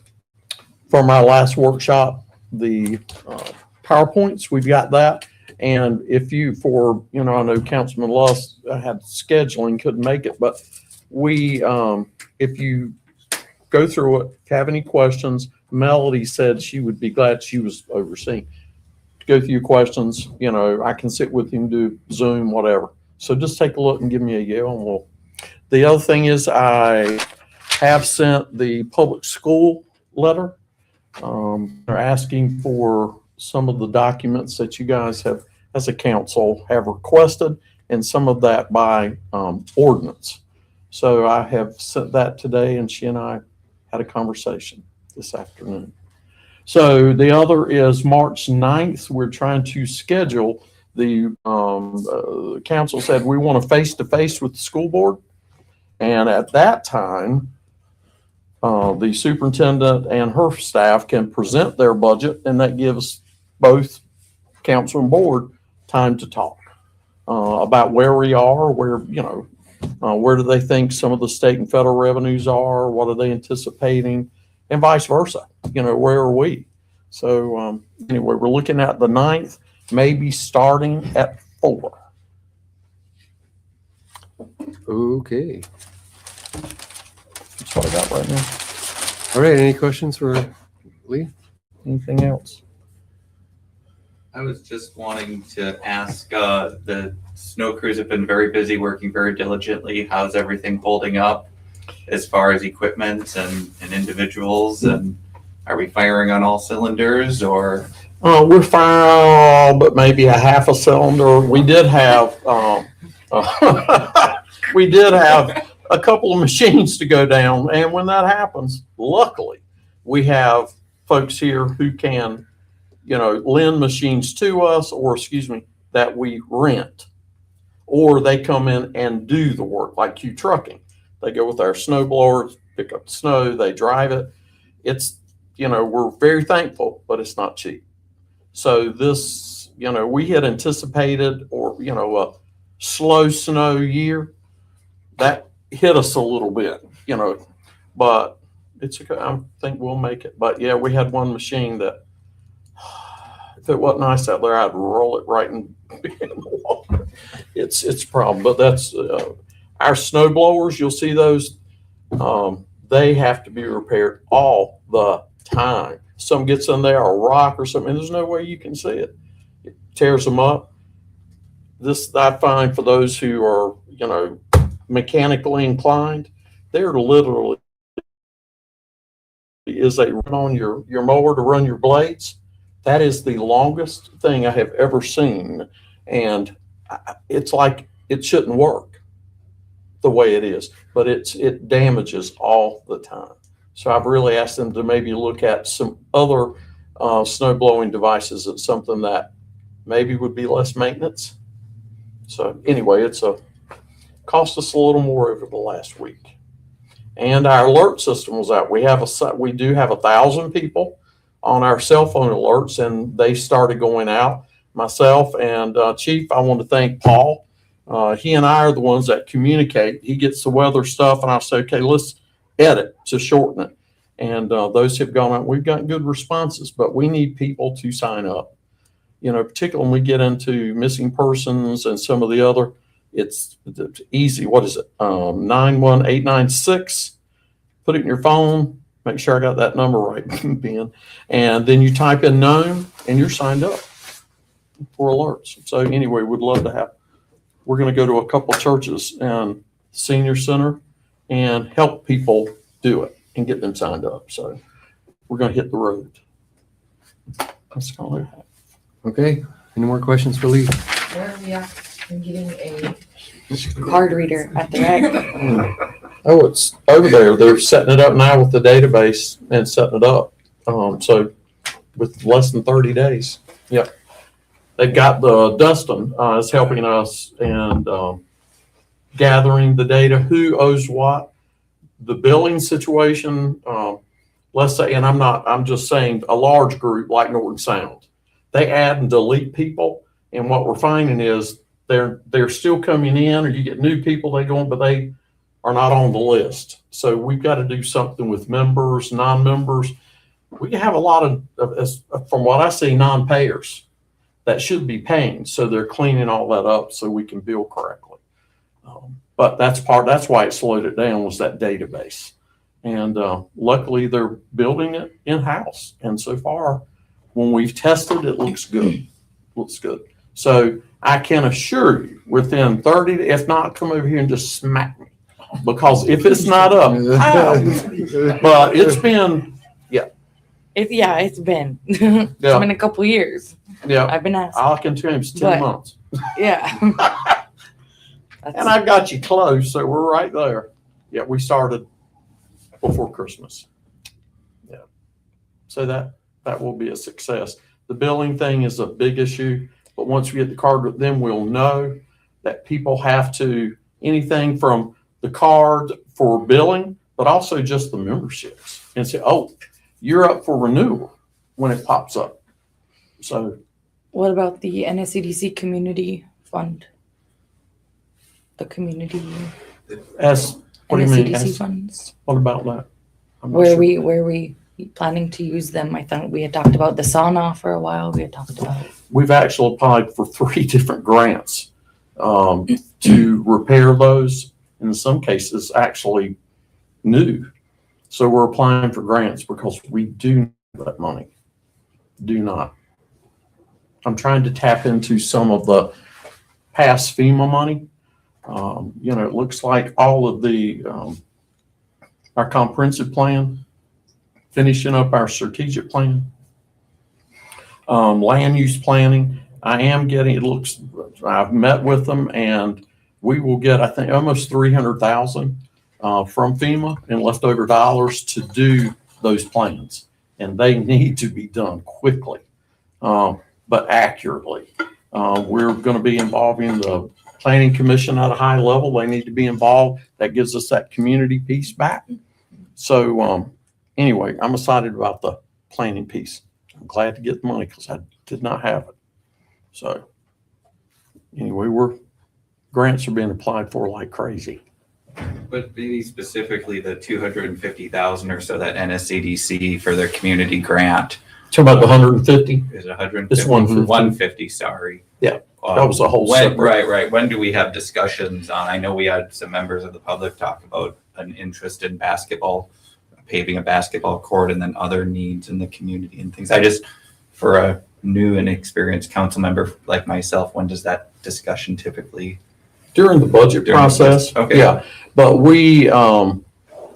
our last workshop, the PowerPoints, we've got that. And if you, I know Councilman Luss had scheduling, couldn't make it, but we, if you go through it, have any questions, Melody said she would be glad she was overseeing. Go through your questions, I can sit with you and do Zoom, whatever. So just take a look and give me a yell and we'll. The other thing is I have sent the public school letter. They're asking for some of the documents that you guys have, as a council, have requested, and some of that by ordinance. So I have sent that today, and she and I had a conversation this afternoon. So the other is March 9th. We're trying to schedule the council said we want a face-to-face with the school board. And at that time, the superintendent and her staff can present their budget, and that gives both council and board time to talk about where we are, where do they think some of the state and federal revenues are, what are they anticipating, and vice versa. Where are we? So anyway, we're looking at the 9th, maybe starting at 4. Okay. That's what I got right now. All right. Any questions for Lee? Anything else? I was just wanting to ask, the snow crews have been very busy, working very diligently. How's everything holding up as far as equipment and individuals? And are we firing on all cylinders, or? We're firing, but maybe a half a cylinder. We did have a couple of machines to go down, and when that happens, luckily, we have folks here who can, lend machines to us, or that we rent, or they come in and do the work, like Q Trucking. They go with our snow blowers, pick up the snow, they drive it. It's, we're very thankful, but it's not cheap. So this, we had anticipated, or, a slow snow year that hit us a little bit, but it's okay. I think we'll make it. But yeah, we had one machine that, if it wasn't nice out there, I'd roll it right in the water. It's a problem, but that's our snow blowers. You'll see those. They have to be repaired all the time. Some gets in there, a rock or something, and there's no way you can see it. It tears them up. This I find for those who are, mechanically inclined, they're literally is a run on your mower to run your blades. That is the longest thing I have ever seen, and it's like it shouldn't work the way it is, but it damages all the time. So I've really asked them to maybe look at some other snow blowing devices. It's something that maybe would be less maintenance. So anyway, it's cost us a little more over the last week. And our alert system was out. We do have 1,000 people on our cell phone alerts, and they started going out. Myself and Chief, I want to thank Paul. He and I are the ones that communicate. He gets the weather stuff, and I'll say, okay, let's edit to shorten it. And those have gone out. We've gotten good responses, but we need people to sign up. Particularly when we get into missing persons and some of the other, it's easy. What is it? 91896. put it in your phone, make sure I got that number right, Ben, and then you type in Nome and you're signed up for alerts. So anyway, we'd love to have, we're going to go to a couple churches and senior center and help people do it and get them signed up. So we're going to hit the road. That's kind of it. Okay, any more questions for Lee? Where are we at? I'm getting a card reader at the rec. Oh, it's over there. They're setting it up now with the database and setting it up. So with less than 30 days. Yep. They've got Dustin is helping us and gathering the data, who owes what, the billing situation. Let's say, and I'm just saying a large group like Norton Sound, they add and delete people. And what we're finding is they're still coming in, or you get new people, they go on, but they are not on the list. So we've got to do something with members, non-members. We have a lot of, from what I see, non-payers that should be paying. So they're cleaning all that up so we can bill correctly. But that's why it slowed it down, was that database. And luckily they're building it in-house. And so far, when we've tested, it looks good. Looks good. So I can assure you, within 30, if not, come over here and just smack me. Because if it's not up, but it's been, It's been. It's been a couple years. yeah, I've been asking. I can tell you it's 10 But- months. Yeah. And I got you close, so we're right there. Yeah, we started before Christmas. Yeah. So that will be a success. The billing thing is a big issue, but once we get the card, then we'll know that people have to, anything from the card for billing, but also just the memberships, and say, oh, you're up for renewal when it pops up. So What about the NSCDC community fund? The community as, what do you mean? NSCDC As, funds? what about that? I'm not Where sure. were we planning to use them? I thought we had talked about the sauna for a while. We had talked about. We've actually applied for 3 different grants to repair those. In some cases, actually new. So we're applying for grants because we do need that money. Do not. I'm trying to tap into some of the past FEMA money. It looks like all of the our comprehensive plan, finishing up our strategic plan, land use planning. I am getting, I've met with them, and we will get, I think, almost 300,000 from FEMA and leftover dollars to do those plans. And they need to be done quickly, but accurately. We're going to be involving the Planning Commission at a high level. They need to be involved. That gives us that community piece back. So anyway, I'm excited about the planning piece. I'm glad to get the money because I did not have it. So anyway, grants are being applied for like crazy. But maybe specifically the 250,000 or so that NSCDC for their community grant. So about the 150, Is it 150? It's 150. 150, sorry. Yeah, that was a whole when, separate- Right. When do we have discussions on, I know we had some members of the public talk about an interest in basketball, paving a basketball court, and then other needs in the community and things. I just, for a new and experienced council member like myself, when does that discussion typically? during the budget During the process. budget, okay. Yeah, but we, the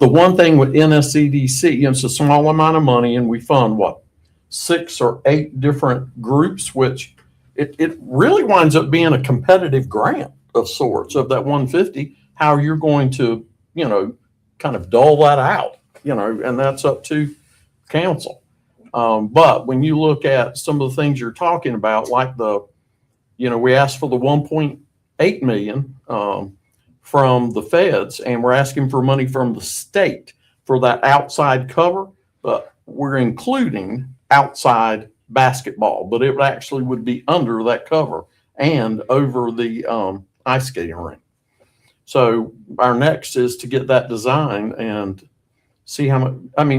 one thing with NSCDC, it's a small amount of money, and we fund 6 or 8 different groups, which it really winds up being a competitive grant of sorts of that 150, how you're going to, kind of dole that out, and that's up to council. But when you look at some of the things you're talking about, like we asked for the 1.8 million from the feds, and we're asking for money from the state for that outside cover, but we're including outside basketball, but it actually would be under that cover and over the ice skating rink. So our next is to get that design and see how much,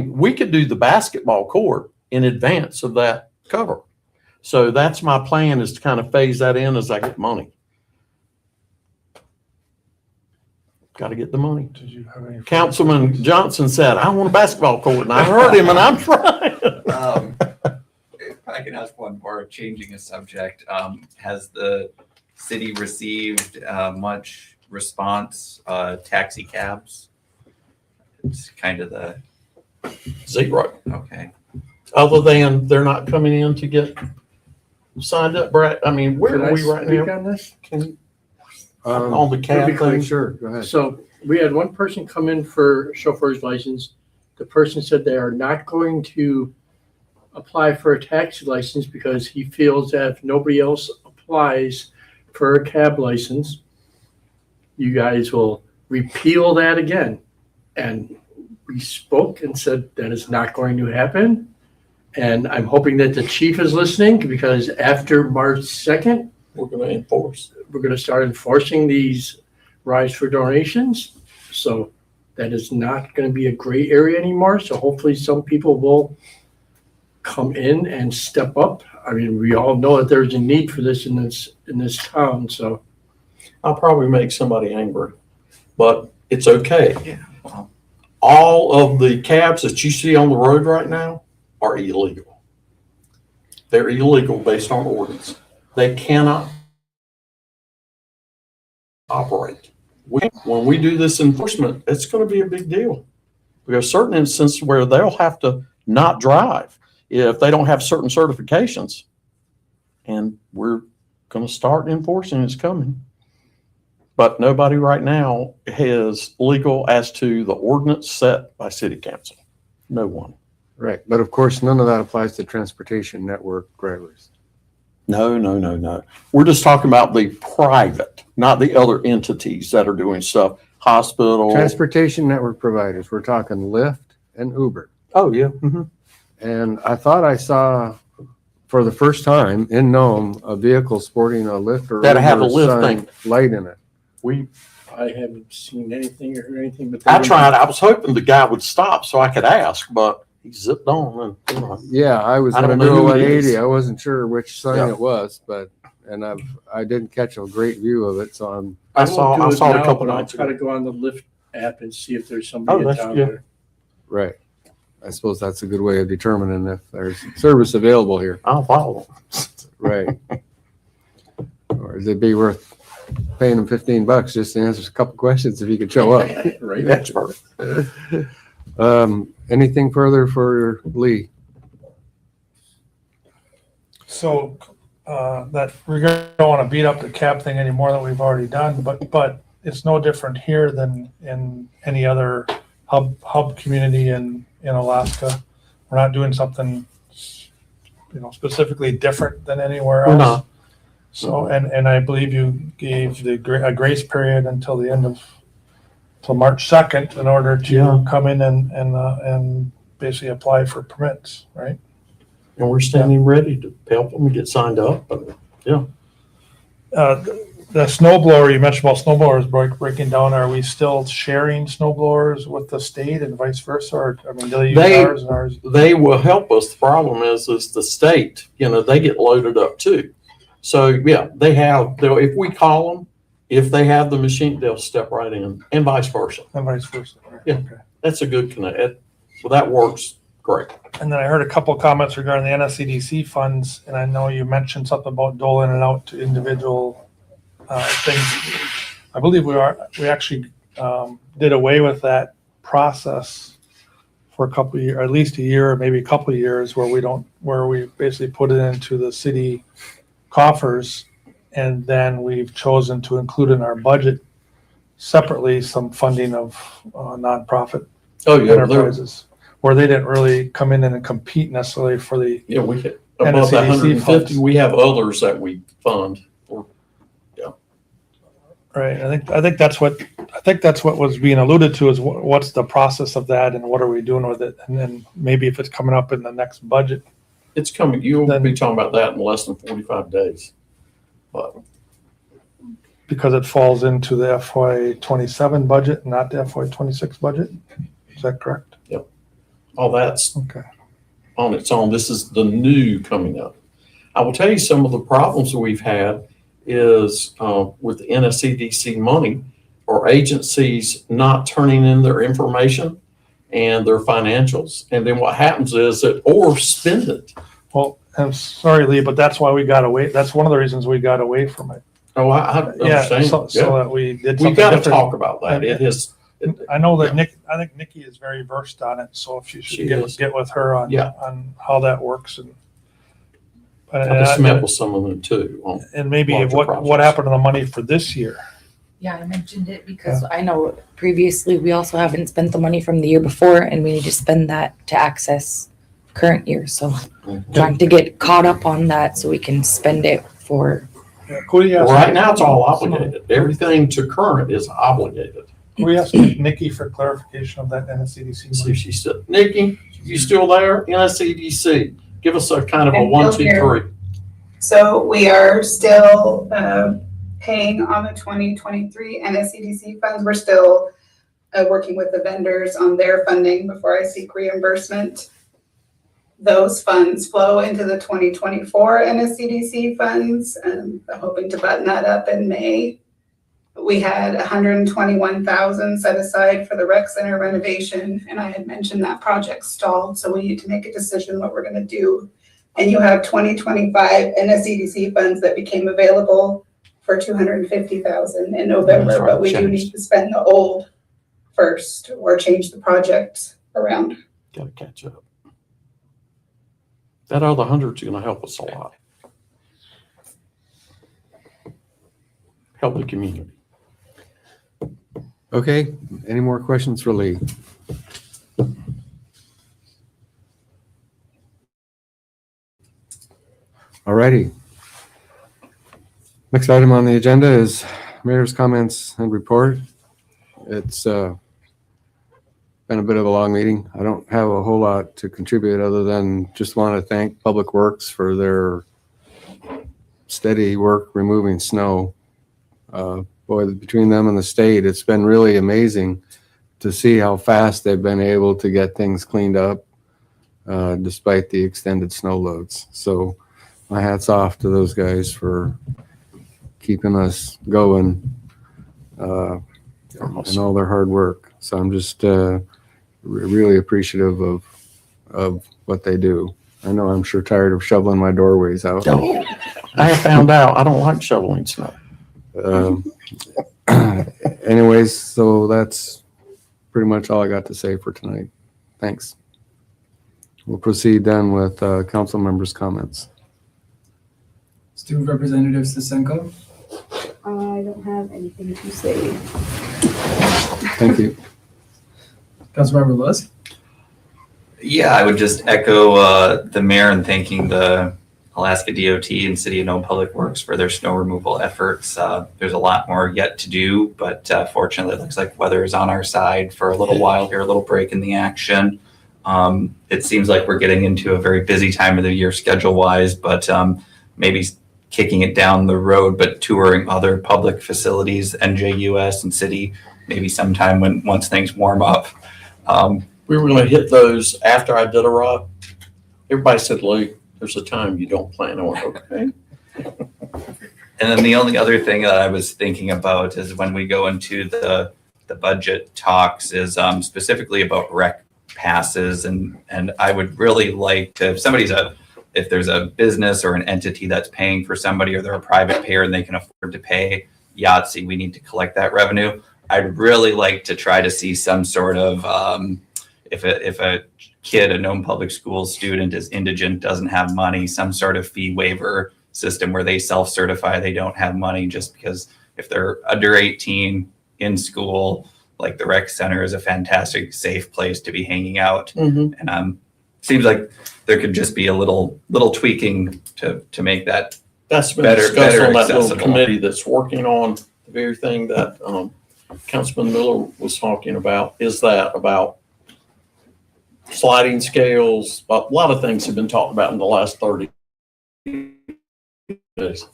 we could do the basketball court in advance of that cover. So that's my plan, is to kind of phase that in as I get money. Got to get the money. Did you have any? Councilman Johnson said, I want a basketball court, and I heard him, and I'm trying. If I can ask one more, changing a subject, has the city received much response, taxi cabs? It's kind of the, Zero. okay. Other than they're not coming in to get signed up, Brad. I mean, where Can I are we right speak now? on this? On the cab thing? Sure, go ahead. So we had one person come in for chauffeur's license. The person said they are not going to apply for a taxi license because he feels that if nobody else applies for a cab license, you guys will repeal that again. And we spoke and said that is not going to happen. And I'm hoping that the chief is listening, because after March 2nd, We're going to enforce. we're going to start enforcing these rides for donations. So that is not going to be a gray area anymore. So hopefully some people will come in and step up. I mean, we all know that there's a need for this in this town. So I'll probably make somebody angry, but it's okay. Yeah. Well, All of the cabs that you see on the road right now are illegal. They're illegal based on ordinance. They cannot operate. When we do this enforcement, it's going to be a big deal. Because certain instances where they'll have to not drive if they don't have certain certifications. And we're going to start enforcing, it's coming. But nobody right now is legal as to the ordinance set by city council. No one. Right, but of course, none of that applies to transportation network drivers. No. We're just talking about the private, not the other entities that are doing stuff. Hospital. Transportation network providers, we're talking Lyft and Uber. Oh, yeah. Mhm. And I thought I saw, for the first time in Nome, a vehicle sporting a Lyft or That had a Uber Lyft sign light in it. I haven't seen anything or heard anything. But I tried. I was hoping the guy would stop so I could ask, but he zipped on. And, Yeah, I was I gonna don't know do a who it is. 180. I wasn't sure which sign Yeah. it was, and I didn't catch a great view of it, so I'm, I saw it a couple I'll nights try to ago. go on the Lyft app and see if there's somebody in that's town good. there. right. I suppose that's a good way of determining if there's service available here. I'll follow him. Right. Or is it be worth paying him $15 just to answer a couple questions if he could show up? Right, expert. Anything further for Lee? So, that we don't want to beat up the cab thing any more than we've already done, but it's no different here than in any other hub community in Alaska. We're not doing something, specifically different than anywhere We're else. not. So, and I believe you gave a grace period until the end of, till March 2nd in order to Yeah. come in and basically apply for permits, right? And we're standing ready to help them get signed up. But The snow blower, you mentioned about snow blowers breaking down, are we still sharing snow blowers with the state and vice versa? Or, I mean, do they use They- ours and ours? they will help us. The problem is the state, they get loaded up too. So yeah, if we call them, if they have the machine, they'll step right in, and vice versa. And vice versa, right? Yeah. Okay. That's a good connect. Well, that works great. And then I heard a couple comments regarding the NSCDC funds, and I know you mentioned something about doling it out to individual things. I believe we actually did away with that process for a couple of years, at least a year, or maybe a couple of years, where we basically put it into the city coffers, and then we've chosen to include in our budget separately some funding of nonprofit Oh yeah, enterprises, where they didn't really come in and compete necessarily for the, yeah. We hit And above the the CDC 150. funds. We have others that we fund. right? I think that's what was being alluded to, is what's the process of that and what are we doing with it? And then maybe if it's coming up in the next budget. It's coming. You'll Then- be talking about that in less than 45 days. But Because it falls into the FY 27 budget, not the FY 26 budget. Is that correct? all that's Okay. on its own. This is the new coming up. I will tell you some of the problems that we've had is with the NSCDC money or agencies not turning in their information and their financials. And then what happens is that, or spend it. Well, I'm sorry, Lee, but that's why we got away. That's one of the reasons we got away from it. Oh, I Yeah, understand. so that we did We've something got to different. talk about that. It is, I know that I think Nikki is very versed on it, so if you She should is. get with her on, Yeah. on how that works and. I just met with some of them too. And maybe larger what projects. happened to the money for this year? Yeah, I mentioned it because I know previously we also haven't spent the money from the year before and we need to spend that to access current year. So trying to get caught up on that so we can spend it for. Yeah, could we ask, Right now, it's all obligated. Everything to current is obligated. could we ask Nikki for clarification of that NSCDC See if money? she's still, Nikki, you still there? NSCDC, give us a kind of a I'm one, still two, here. three. So we are still paying on the 2023 NSCDC funds. We're still working with the vendors on their funding before I seek reimbursement. Those funds flow into the 2024 NSCDC funds. I'm hoping to button that up in May. We had 121,000 set aside for the rec center renovation, and I had mentioned that project stalled, so we need to make a decision what we're gonna do. And you have 2025 NSCDC funds that became available for 250,000 in November, That's right, but we do changed. need to spend the old first or change the project around. Gotta catch up. That other 100's gonna help us a lot. Help the community. Okay, any more questions for Lee? All righty. Next item on the agenda is mayor's comments and report. It's been a bit of a long meeting. I don't have a whole lot to contribute other than just want to thank Public Works for their steady work removing snow. Boy, between them and the state, it's been really amazing to see how fast they've been able to get things cleaned up despite the extended snow loads. So my hat's off to those guys for keeping us going and all their hard work. So I'm just really appreciative of what they do. I know I'm sure tired of shoveling my doorways out. I have found out I don't like shoveling snow. Anyways, so that's pretty much all I got to say for tonight. Thanks. We'll proceed then with council members' comments. Student Representative Sisenko. I don't have anything to say. Thank you. Councilmember Lewis. Yeah, I would just echo the mayor in thanking the Alaska DOT and City of Nome Public Works for their snow removal efforts. There's a lot more yet to do, but fortunately, it looks like weather is on our side for a little while here, a little break in the action. It seems like we're getting into a very busy time of the year schedule-wise, but maybe kicking it down the road, but touring other public facilities, NJUS and city, maybe sometime once things warm up. We were gonna hit those after I did a rock. Everybody said, Lee, there's a time you don't plan. I went, okay. And then the only other thing that I was thinking about is when we go into the budget talks is specifically about rec passes. And I would really like to, if there's a business or an entity that's paying for somebody or they're a private payer and they can afford to pay Yahtzee, we need to collect that revenue. I'd really like to try to see some sort of, if a kid, a Nome Public Schools student is indigent, doesn't have money, some sort of fee waiver system where they self-certify they don't have money, just because if they're under 18 in school, like the rec center is a fantastic, safe place to be hanging out. Mm-hmm. And seems like there could just be a little tweaking to make that. That's been Better discussed on that little accessible. committee that's working on the very thing that Councilman Miller was talking about, is that about sliding scales. A lot of things have been talked about in the last 30 days.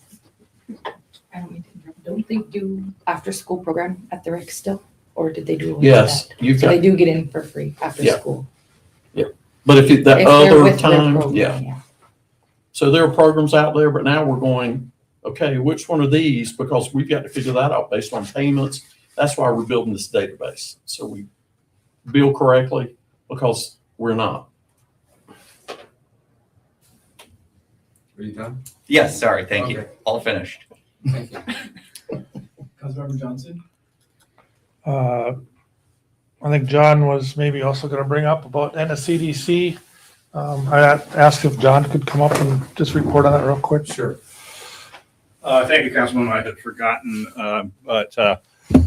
I don't mean to interrupt. Don't they do after school program at the rec still? Or did they do away with Yes, that? you've So they got, do get in for free after Yeah. school. but if that If they're other with their time, program, yeah. So there are programs out there, but now we're going, okay, which one of these? Because we've got to figure that out based on payments That's why we're building this database. So we bill correctly, because we're not. Are you done? Yes, sorry, thank you. Okay. All finished. Thank you. Councilmember Johnson? I think John was maybe also gonna bring up about NSCDC. I asked if John could come up and just report on that real quick. Sure. Thank you, Councilman. I had forgotten, but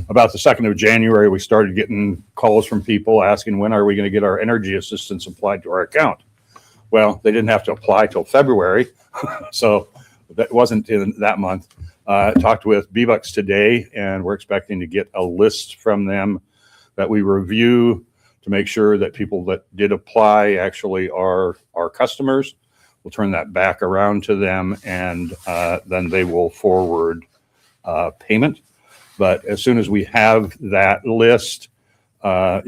about the 2nd of January, we started getting calls from people asking, when are we going to get our energy assistance applied to our account? Well, they didn't have to apply till February, so that wasn't in that month. Talked with B-Bucks today, and we're expecting to get a list from them that we review to make sure that people that did apply actually are our customers. We'll turn that back around to them, and then they will forward payment. But as soon as we have that list, I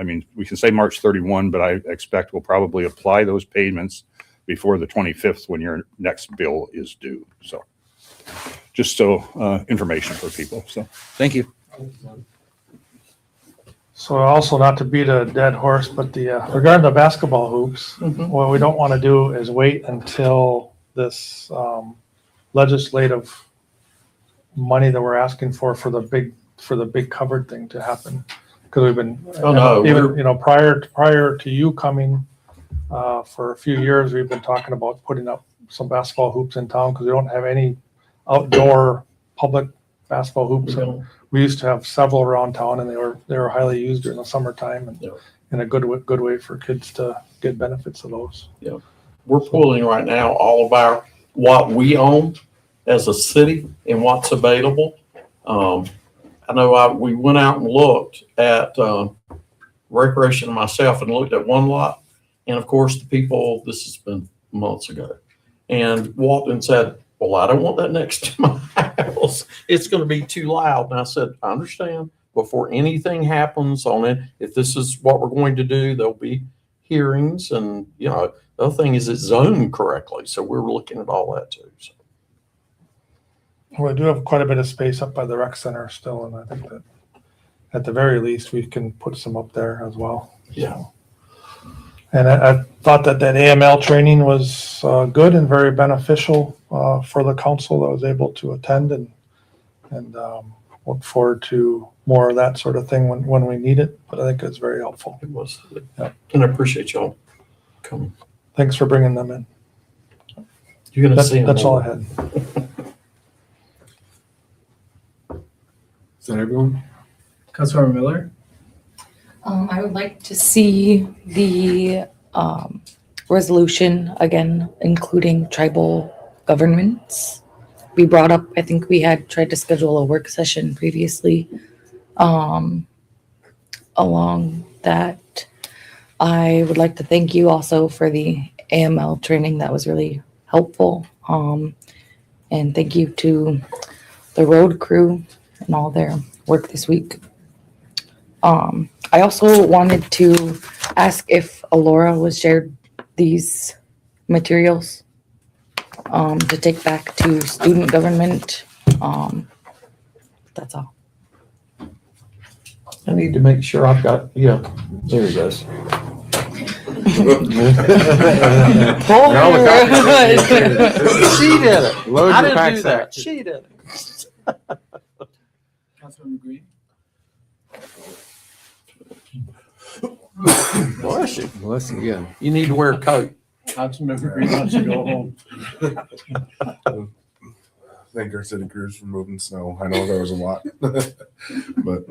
mean, we can say March 31, but I expect we'll probably apply those payments before the 25th when your next bill is due. So just so information for people. So thank you. So also, not to beat a dead horse, but regarding the basketball hoops, what we don't want to do is wait until this legislative money that we're asking for the big covered thing to happen. Because we've been, even prior to you coming, for a few years, we've been talking about putting up some basketball hoops in town because we don't have any outdoor public basketball hoops. And we used to have several around town, and they were highly used during the summertime, and a good way for kids to get benefits of those. Yeah, we're pulling right now all of what we own as a city and what's available. I know we went out and looked at Recreation and myself and looked at one lot, and of course the people, this has been months ago, and walked and said, well, I don't want that next to my house. It's going to be too loud. And I said, I understand. Before anything happens on it, if this is what we're going to do, there'll be hearings. And, the other thing is it's zoned correctly. So we're looking at all that too. So. Well, we do have quite a bit of space up by the rec center still, and I think that at the very least, we can put some up there as well. Yeah. And I thought that AML training was good and very beneficial for the council that was able to attend, and look forward to more of that sort of thing when we need it. But I think it's very helpful. It was. Yeah. And I appreciate y'all coming. Thanks for bringing them in. You're going to see them. That's all I had. Is that everyone? Councilmember Miller? I would like to see the resolution again, including tribal governments, be brought up. I think we had tried to schedule a work session previously. Along that, I would like to thank you also for the AML training. That was really helpful. And thank you to the road crew and all their work this week. I also wanted to ask if Alora was shared these materials to take back to student government. That's all. I need to make sure I've got, there it goes. She did it. Load I your didn't pack do sack. that. She did it. Councilmember Green? Bless you. Bless you again. You need to wear a coat. Councilmember Green wants to go home. Thank our city crews for moving snow. I know there was a lot, but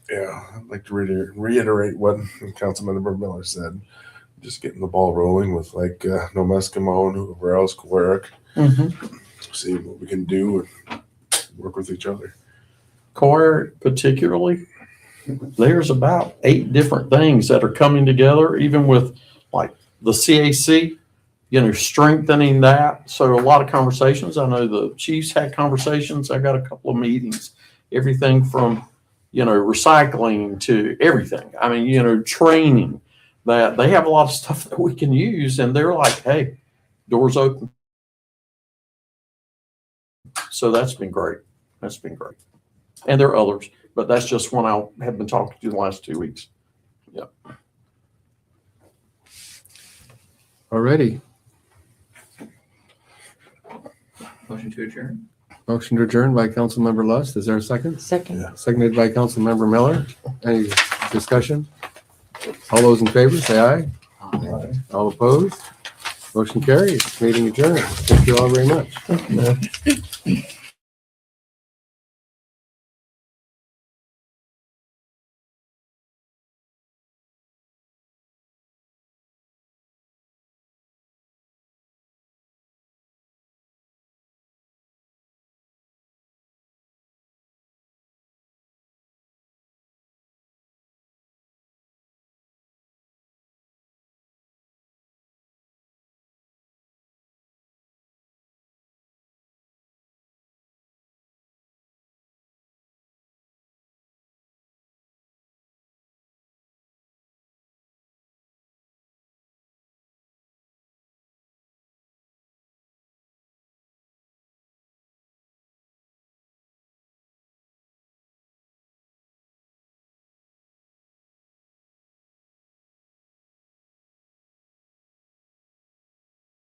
yeah, I'd like to reiterate what Councilmember Miller said. Just getting the ball rolling with Nome Common, whoever else, Coeric. See what we can do and work with each other. Core particularly, there's about 8 different things that are coming together, even with like the CAC, strengthening that. So a lot of conversations. I know the chiefs had conversations. I got a couple of meetings, everything from, recycling to everything. I mean, training, that they have a lot of stuff that we can use, and they're like, hey, doors open. So that's been great. And there are others. but that's just one I have been talking to the last 2 weeks. Alrighty. Motion to adjourn. Motion to adjourn by Councilmember Lust. Is there a second? Second. Seconded by Councilmember Miller. Any discussion? All those in favor, say aye. All opposed? Motion carries. Meeting adjourned. Thank you all very much.